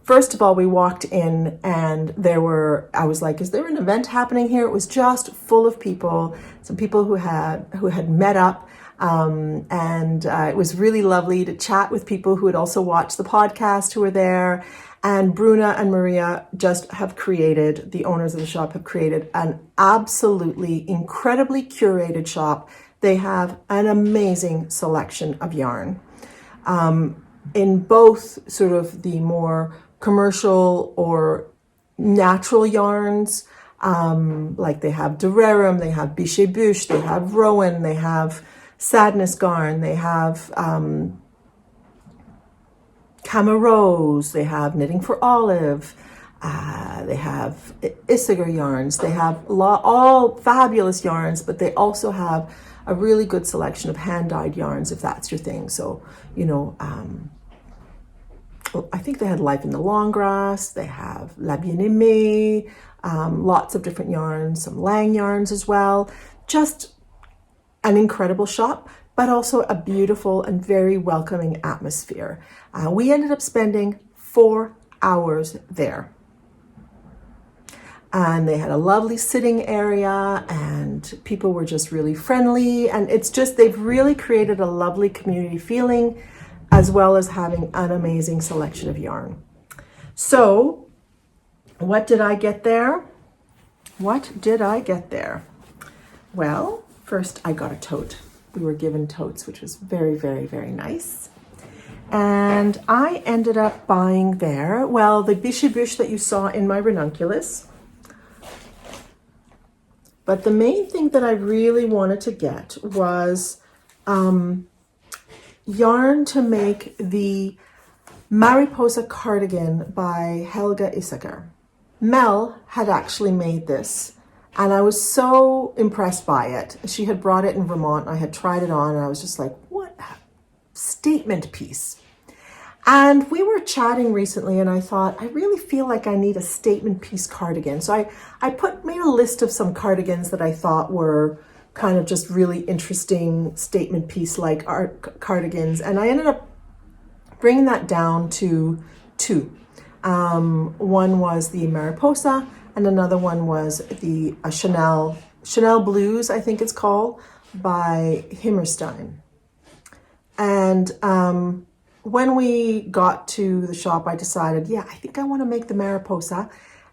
First of all, we walked in and I was like, is there an event happening here? It was just full of people, some people who had met up. It was really lovely to chat with people who had also watched the podcast who were there. And Bruna and Maria the owners of the shop have created an absolutely incredibly curated shop. They have an amazing selection of yarn. In both sort of the more commercial or natural yarns, like they have Durerum, they have Bichet Bush, they have Rowan, they have Sadness Garn, they have Camarose, they have Knitting for Olive, they have Isager yarns, they have all fabulous yarns, but they also have a really good selection of hand-dyed yarns if that's your thing. So, I think they had Life in the Long Grass, they have La Bien-Aimée, lots of different yarns, some Lang yarns as well. Just an incredible shop, but also a beautiful and very welcoming atmosphere. We ended up spending 4 hours there. And they had a lovely sitting area and people were just really friendly. And they've really created a lovely community feeling, as well as having an amazing selection of yarn. So, what did I get there? Well, first I got a tote. We were given totes, which was very, very, very nice. And I ended up buying there, the Bichet Bush that you saw in my Ranunculus. But the main thing that I really wanted to get was yarn to make the Mariposa cardigan by Helga Isager. Mel had actually made this, and I was so impressed by it. She had brought it in Vermont. I had tried it on, and I was just like, what a statement piece. And we were chatting recently, and I thought, I really feel like I need a statement piece cardigan. So I made a list of some cardigans that I thought were kind of just really interesting statement piece like art cardigans, and I ended up bringing that down to 2. One was the Mariposa and another one was the Chanel Blues, I think it's called, by Himmerstein. And when we got to the shop, I decided, I think I want to make the Mariposa,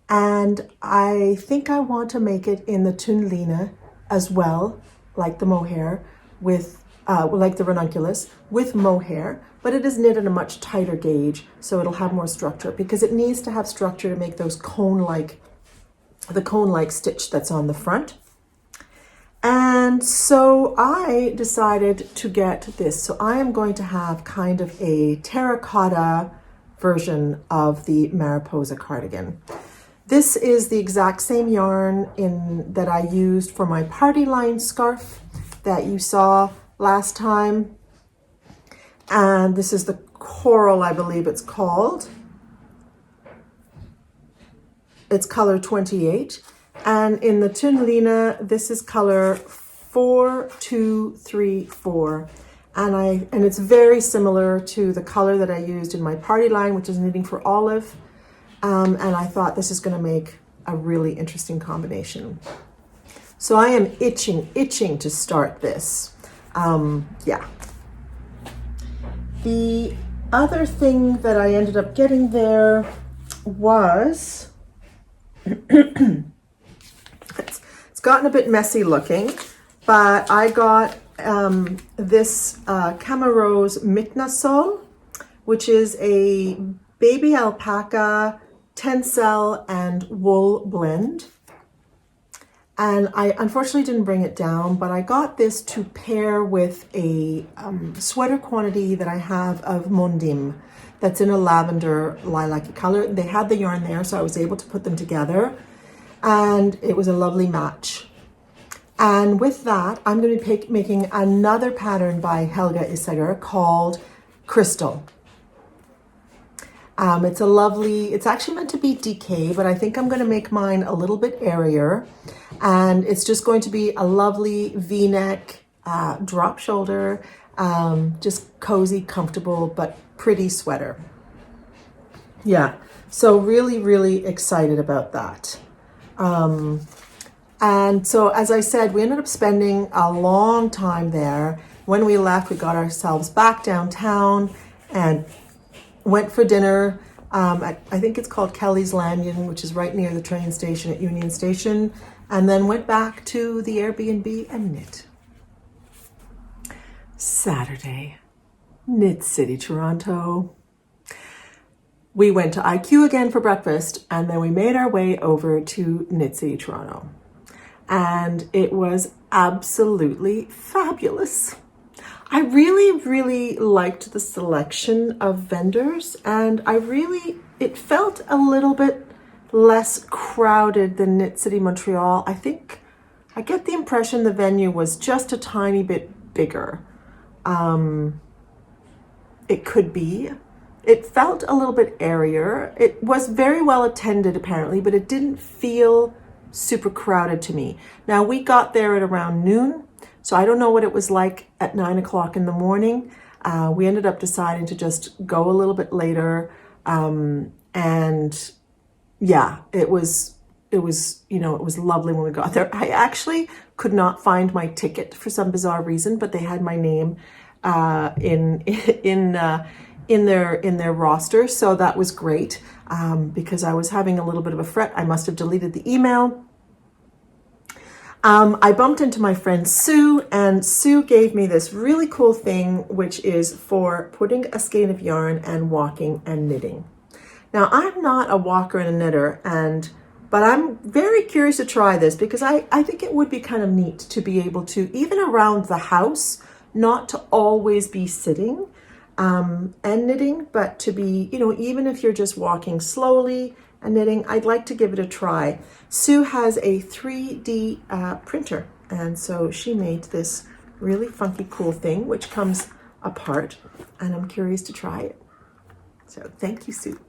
and I think I want to make it in the Tunlina as well, like the mohair, like the Ranunculus, with mohair, but it is knit in a much tighter gauge, so it'll have more structure, because it needs to have structure to make those cone-like stitch that's on the front. And so I decided to get this. So I am going to have kind of a terracotta version of the Mariposa cardigan. This is the exact same yarn that I used for my party line scarf that you saw last time. And this is the Coral, I believe it's called. It's color 28. And in the Tunlina, this is color 4234. And it's very similar to the color that I used in my party line, which is Knitting for Olive. And I thought this is going to make a really interesting combination. So I am itching to start this. The other thing that I ended up getting there was, it's gotten a bit messy looking, but I got this Camarose Mitnasol, which is a baby alpaca tencel and wool blend. And I unfortunately didn't bring it down, but I got this to pair with a sweater quantity that I have of Mondim that's in a lavender lilac color. They had the yarn there, so I was able to put them together, and it was a lovely match. And with that, I'm going to be making another pattern by Helga Isseger called Crystal. It's actually meant to be DK, but I think I'm going to make mine a little bit airier. And it's just going to be a lovely V-neck, drop shoulder, just cozy, comfortable, but pretty sweater. Yeah, so really, really excited about that. And so, as I said, we ended up spending a long time there. When we left, we got ourselves back downtown and went for dinner at, I think it's called Kelly's Landing, which is right near the train station at Union Station, and then went back to the Airbnb and knit. Saturday, Knit City, Toronto. We went to IQ again for breakfast, and then we made our way over to Knit City, Toronto. And it was absolutely fabulous. I really, really liked the selection of vendors, and it felt a little bit less crowded than Knit City, Montreal. I get the impression the venue was just a tiny bit bigger. It could be. It felt a little bit airier. It was very well attended apparently, but it didn't feel super crowded to me. Now we got there at around noon, so I don't know what it was like at 9 o'clock in the morning. We ended up deciding to just go a little bit later. And yeah, it was lovely when we got there. I actually could not find my ticket for some bizarre reason, but they had my name in their roster, so that was great. Because I was having a little bit of a fret. I must have deleted the email. I bumped into my friend Sue, and Sue gave me this really cool thing, which is for putting a skein of yarn and walking and knitting. Now, I'm not a walker and a knitter, but I'm very curious to try this because I think it would be kind of neat to be able to, even around the house, not to always be sitting and knitting, but to be, even if you're just walking slowly and knitting, I'd like to give it a try. Sue has a 3D printer, and so she made this really funky, cool thing, which comes apart, and I'm curious to try it. So thank you, Sue.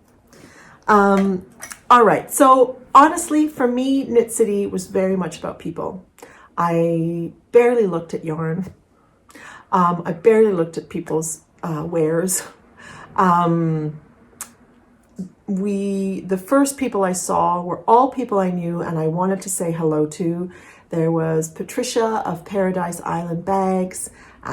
All right, so honestly, for me, Knit City was very much about people. I barely looked at yarn. I barely looked at people's wares. The first people I saw were all people I knew and I wanted to say hello to. There was Patricia of Paradise Island Bags.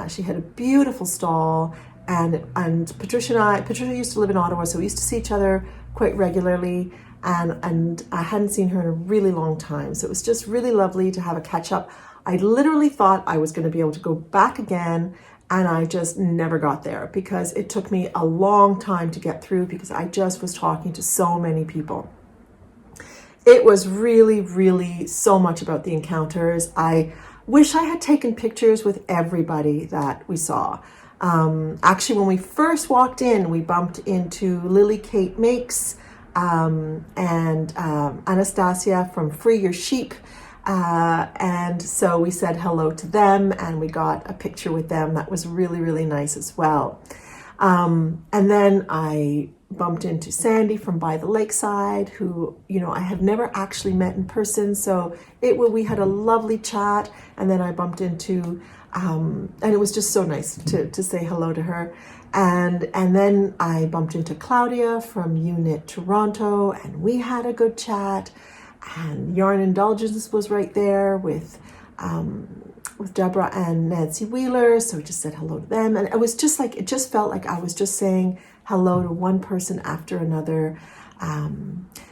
She had a beautiful stall, and Patricia used to live in Ottawa, so we used to see each other quite regularly, and I hadn't seen her in a really long time, so it was just really lovely to have a catch up. I literally thought I was going to be able to go back again, and I just never got there because it took me a long time to get through because I just was talking to so many people. It was really, really so much about the encounters. I wish I had taken pictures with everybody that we saw. Actually, when we first walked in, we bumped into Lily Kate Makes and Anastasia from Free Your Sheep. And so we said hello to them and we got a picture with them. That was really, really nice as well. And then I bumped into Sandy from By the Lakeside, who, I have never actually met in person. So we had a lovely chat, and then I bumped into, and it was just so nice to say hello to her. And then I bumped into Claudia from Unit Toronto, and we had a good chat. And Yarn Indulgence was right there with Deborah and Nancy Wheeler, so we just said hello to them, and it was just like, it just felt like I was just saying hello to one person after another.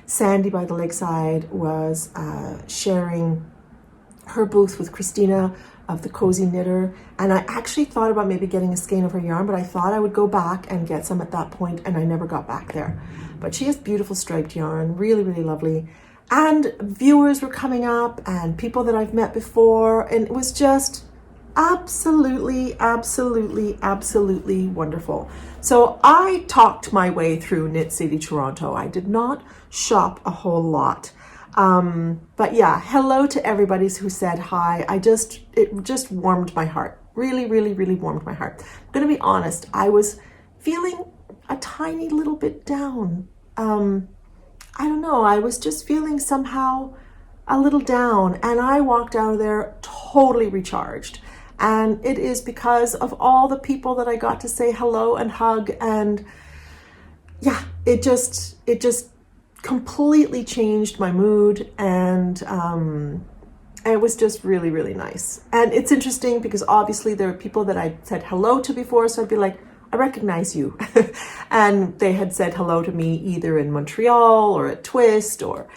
Sandy by the Lakeside was sharing her booth with Christina of the Cozy Knitter, and I actually thought about maybe getting a skein of her yarn, but I thought I would go back and get some at that point, and I never got back there. But she has beautiful striped yarn, really, really lovely. And viewers were coming up and people that I've met before, and it was just absolutely, absolutely, absolutely wonderful. So I talked my way through Knit City, Toronto. I did not shop a whole lot. But yeah, hello to everybody who said hi. It just warmed my heart. Really, really, really warmed my heart. I'm going to be honest. I was feeling a tiny little bit down. I don't know. I was just feeling somehow a little down, and I walked out of there totally recharged. And it is because of all the people that I got to say hello and hug, and yeah, it just completely changed my mood, and it was just really, really nice. And it's interesting because obviously there are people that I said hello to before, so I'd be like, I recognize you. And they had said hello to me either in Montreal or at Twist or,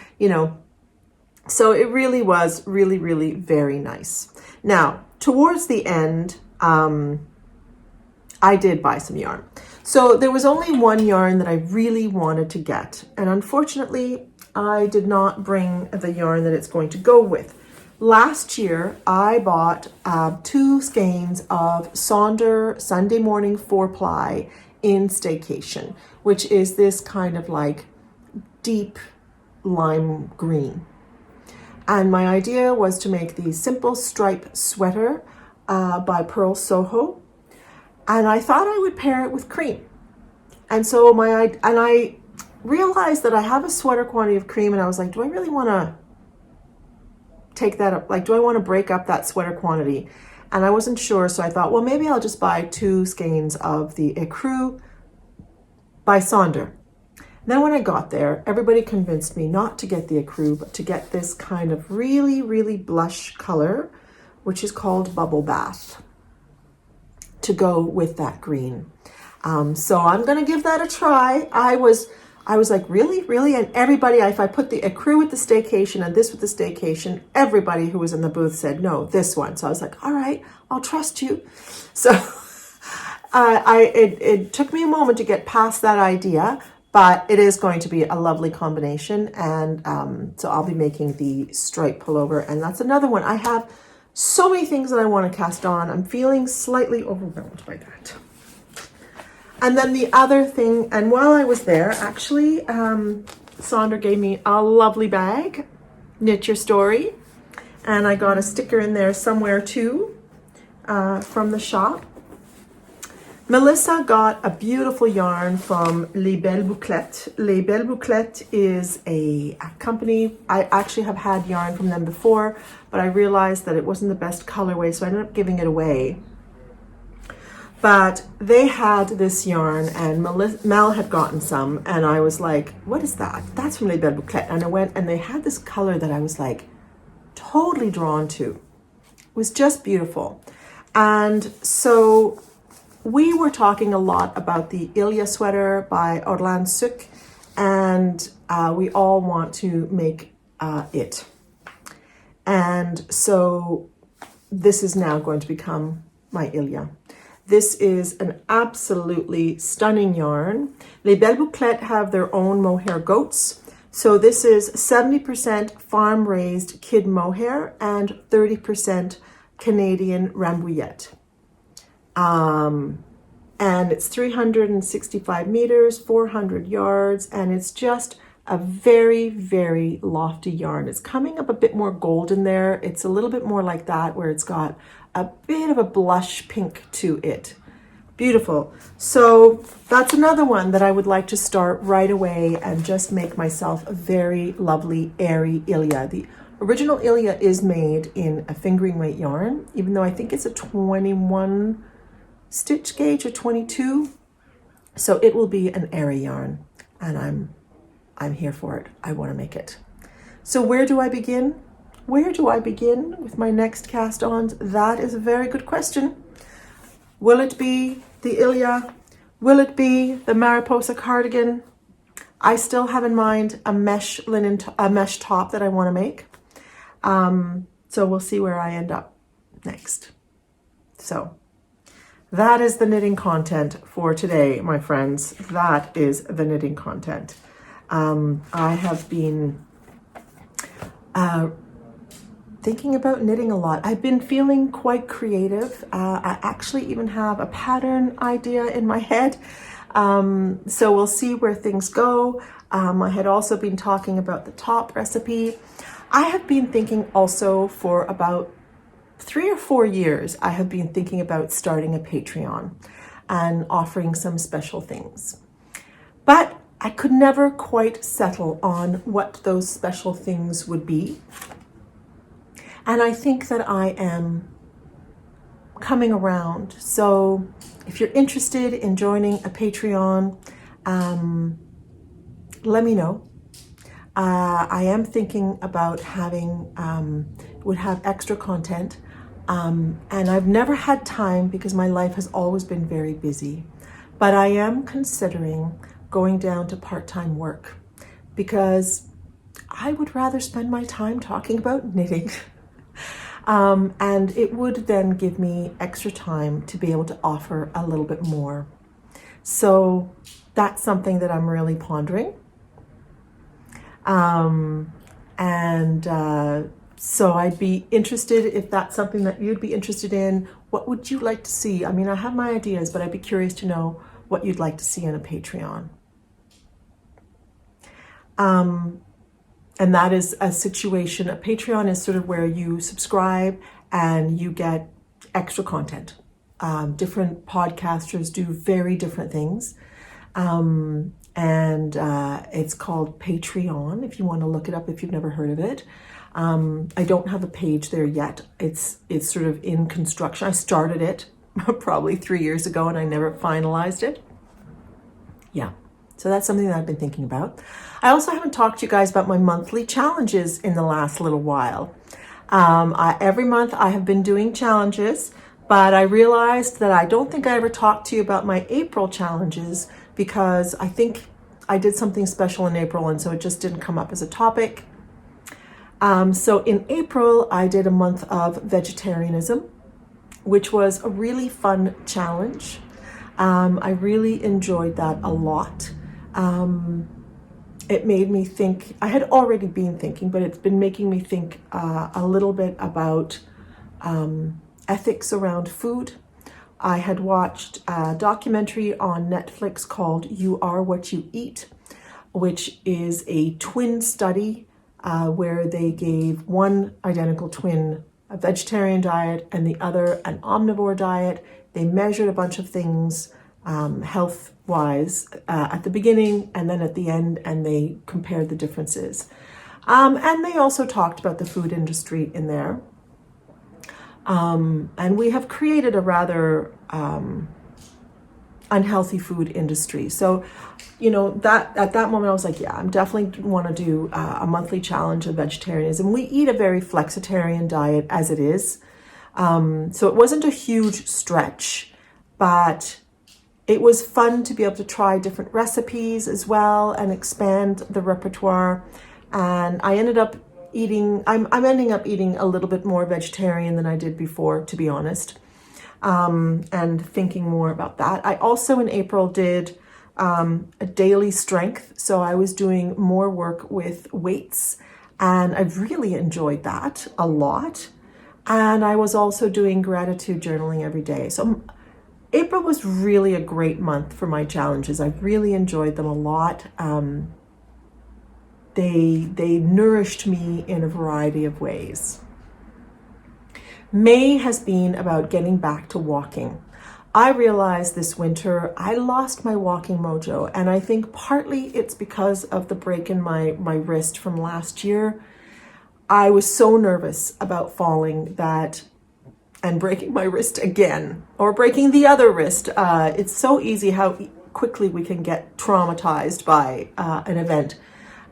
so it really was really, really very nice. Now, towards the end, I did buy some yarn. So there was only one yarn that I really wanted to get. And unfortunately, I did not bring the yarn that it's going to go with. Last year, I bought 2 skeins of Sonder Sunday Morning 4-ply in Staycation, which is this kind of like deep lime green. And my idea was to make the simple stripe sweater by Pearl Soho. And I thought I would pair it with cream. And so I realized that I have a sweater quantity of cream, and I was like, do I really want to take that up? Like, do I want to break up that sweater quantity? And I wasn't sure, so I thought, well, maybe I'll just buy 2 skeins of the Ecru by Sonder. Then when I got there, everybody convinced me not to get the Ecru, but to get this kind of really, really blush color, which is called Bubble Bath, to go with that green. So I'm going to give that a try. I was like, really? And everybody, if I put the Ecru with the Staycation and this with the Staycation, everybody who was in the booth said, no, this one. So I was like, all right, I'll trust you. So it took me a moment to get past that idea, but it is going to be a lovely combination. And so I'll be making the stripe pullover. And that's another one. I have so many things that I want to cast on. I'm feeling slightly overwhelmed by that. And then the other thing, and while I was there, actually, Sonder gave me a lovely bag, Knit Your Story. And I got a sticker in there somewhere too, from the shop. Melissa got a beautiful yarn from Les Belles Bouclettes. Les Belles Bouclettes is a company. I actually have had yarn from them before, but I realized that it wasn't the best colorway, so I ended up giving it away. But they had this yarn, and Mel had gotten some, and I was like, what is that? That's from Les Belles Bouclettes. And I went, and they had this color that I was like totally drawn to. It was just beautiful. And so we were talking a lot about the Ilya sweater by Orlan Suk, and we all want to make it. And so this is now going to become my Ilya. This is an absolutely stunning yarn. Les Belles Bouclettes have their own mohair goats. So this is 70% farm-raised kid mohair and 30% Canadian Rambouillet. And it's 365 meters, 400 yards, and it's just a very, very lofty yarn. It's coming up a bit more golden there. It's a little bit more like that, where it's got a bit of a blush pink to it. Beautiful. So that's another one that I would like to start right away and just make myself a very lovely, airy Ilya. The original Ilya is made in a fingering weight yarn, even though I think it's a 21 stitch gauge or 22. So it will be an airy yarn, and I'm here for it. I want to make it. So where do I begin? Where do I begin with my next cast ons? That is a very good question. Will it be the Ilya? Will it be the Mariposa cardigan? I still have in mind a mesh top that I want to make. So we'll see where I end up next. So that is the knitting content for today, my friends. That is the knitting content. I have been thinking about knitting a lot. I've been feeling quite creative. I actually even have a pattern idea in my head. So we'll see where things go. I had also been talking about the top recipe. I have been thinking also for about 3 or 4 years, I have been thinking about starting a Patreon and offering some special things. But I could never quite settle on what those special things would be. And I think that I am coming around. So if you're interested in joining a Patreon, let me know. I am thinking about would have extra content. And I've never had time because my life has always been very busy. But I am considering going down to part-time work because I would rather spend my time talking about knitting. And it would then give me extra time to be able to offer a little bit more. So that's something that I'm really pondering. So I'd be interested if that's something that you'd be interested in. What would you like to see? I mean, I have my ideas, but I'd be curious to know what you'd like to see in a Patreon. And that is a situation. A Patreon is sort of where you subscribe and you get extra content. Different podcasters do very different things. It's called Patreon, if you want to look it up if you've never heard of it. I don't have a page there yet. It's sort of in construction. I started it probably 3 years ago and I never finalized it. Yeah. So that's something that I've been thinking about. I also haven't talked to you guys about my monthly challenges in the last little while. Every month I have been doing challenges, but I realized that I don't think I ever talked to you about my April challenges because I think I did something special in April and so it just didn't come up as a topic. So in April, I did a month of vegetarianism, which was a really fun challenge. I really enjoyed that a lot. It made me think, I had already been thinking, but it's been making me think a little bit about ethics around food. I had watched a documentary on Netflix called You Are What You Eat, which is a twin study where they gave one identical twin a vegetarian diet and the other an omnivore diet. They measured a bunch of things health-wise at the beginning and then at the end, and they compared the differences. And they also talked about the food industry in there. And we have created a rather unhealthy food industry. So, you know, that at that moment I was like, yeah, I'm definitely want to do a monthly challenge of vegetarianism. We eat a very flexitarian diet as it is. So it wasn't a huge stretch, but it was fun to be able to try different recipes as well and expand the repertoire. And I ended up I'm ending up eating a little bit more vegetarian than I did before, to be honest, and thinking more about that. I also in April did a daily strength. So I was doing more work with weights and I really enjoyed that a lot. And I was also doing gratitude journaling every day. So April was really a great month for my challenges. I really enjoyed them a lot. They nourished me in a variety of ways. May has been about getting back to walking. I realized this winter I lost my walking mojo, and I think partly it's because of the break in my wrist from last year. I was so nervous about falling and breaking my wrist again, or breaking the other wrist. It's so easy how quickly we can get traumatized by an event.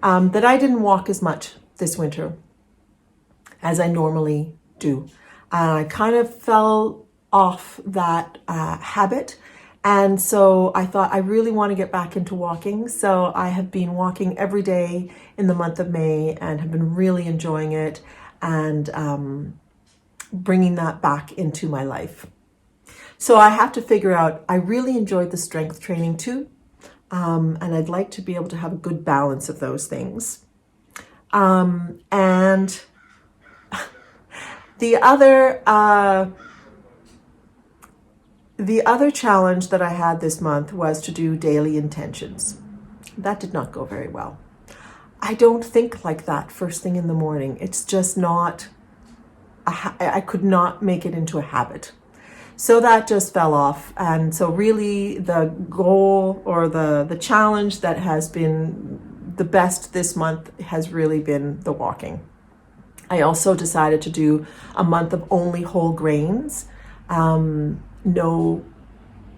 That I didn't walk as much this winter as I normally do. I kind of fell off that habit. And so I thought I really want to get back into walking. So I have been walking every day in the month of May and have been really enjoying it and bringing that back into my life. So I have to figure out, I really enjoyed the strength training too. And I'd like to be able to have a good balance of those things. And the other challenge that I had this month was to do daily intentions. That did not go very well. I don't think like that first thing in the morning. It's just not, I could not make it into a habit. So that just fell off. And so really the goal or the challenge that has been the best this month has really been the walking. I also decided to do a month of only whole grains, no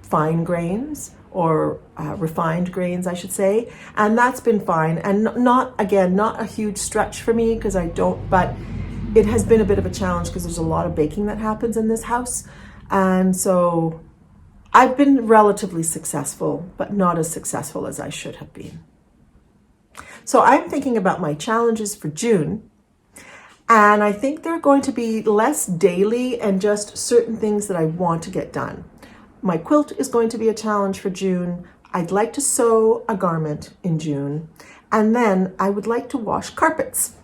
fine grains or refined grains, I should say. And that's been fine. And not a huge stretch for me because I don't, but it has been a bit of a challenge because there's a lot of baking that happens in this house. And so I've been relatively successful, but not as successful as I should have been. So I'm thinking about my challenges for June. And I think they're going to be less daily and just certain things that I want to get done. My quilt is going to be a challenge for June. I'd like to sew a garment in June. And then I would like to wash carpets.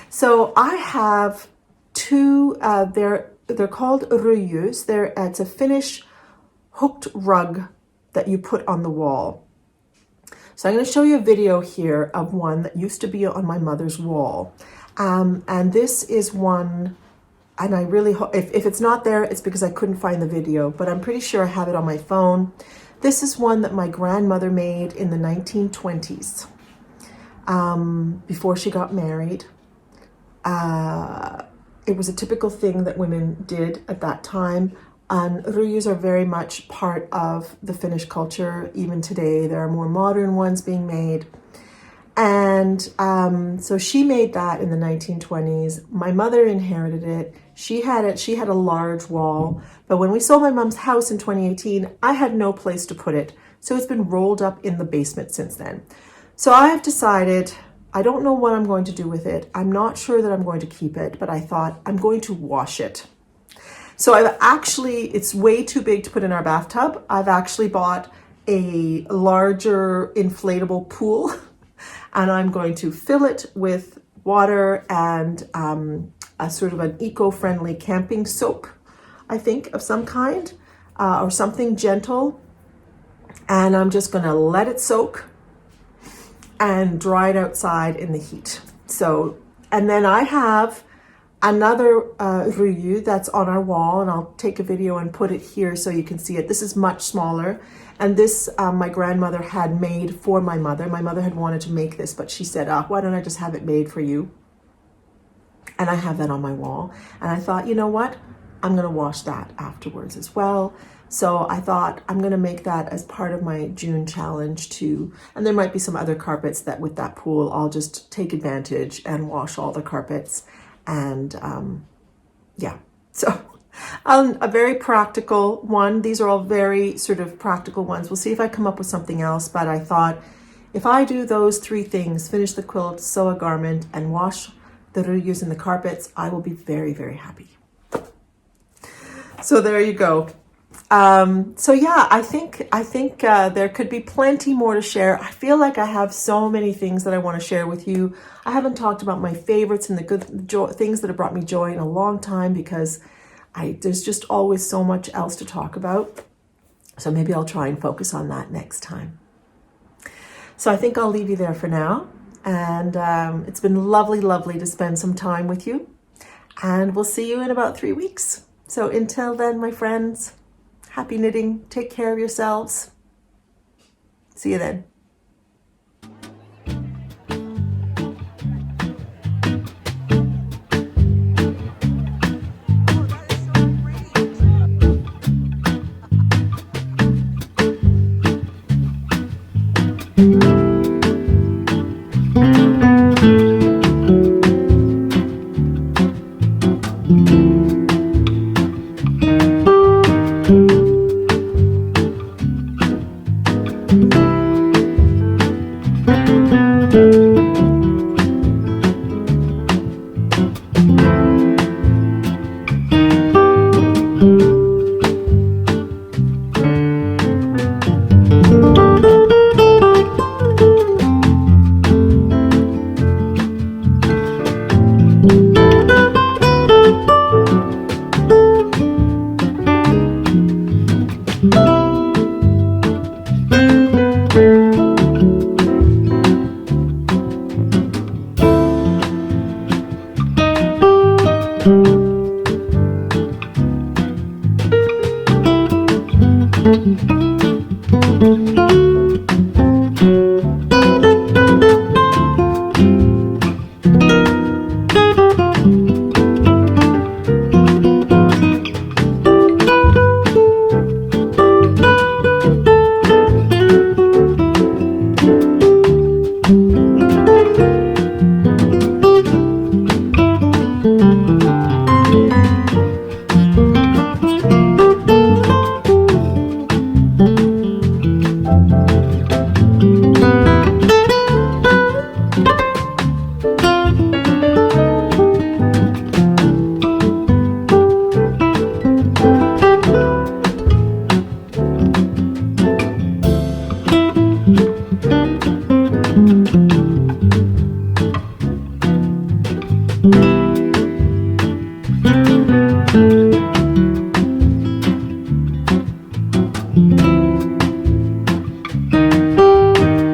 So I have two, they're called röjus. It's a Finnish hooked rug that you put on the wall. So I'm going to show you a video here of one that used to be on my mother's wall. And this is one, and I really hope, if it's not there, it's because I couldn't find the video, but I'm pretty sure I have it on my phone. This is one that my grandmother made in the 1920s, before she got married. It was a typical thing that women did at that time. And röjus are very much part of the Finnish culture. Even today, there are more modern ones being made. And so she made that in the 1920s. My mother inherited it. She had a large wall. But when we sold my mom's house in 2018, I had no place to put it. So it's been rolled up in the basement since then. So I have decided, I don't know what I'm going to do with it. I'm not sure that I'm going to keep it, but I thought I'm going to wash it. So it's way too big to put in our bathtub. I've actually bought a larger inflatable pool. And I'm going to fill it with water and a sort of an eco-friendly camping soap, I think, of some kind, or something gentle. And I'm just going to let it soak and dry it outside in the heat. So, and then I have another röju that's on our wall, and I'll take a video and put it here so you can see it. This is much smaller. And this, my grandmother had made for my mother. My mother had wanted to make this, but she said, why don't I just have it made for you? And I have that on my wall. And I thought, you know what? I'm going to wash that afterwards as well. So I thought I'm going to make that as part of my June challenge too. And there might be some other carpets that with that pool, I'll just take advantage and wash all the carpets. And yeah, so a very practical one. These are all very sort of practical ones. We'll see if I come up with something else, but I thought if I do those three things, finish the quilt, sew a garment, and wash the röjus and the carpets, I will be very, very happy. So there you go. So yeah, I think there could be plenty more to share. I feel like I have so many things that I want to share with you. I haven't talked about my favorites and the good things that have brought me joy in a long time because there's just always so much else to talk about. So maybe I'll try and focus on that next time. So I think I'll leave you there for now. And it's been lovely, lovely to spend some time with you. And we'll see you in about 3 weeks. So until then, my friends, happy knitting. Take care of yourselves. See you then.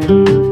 Bye.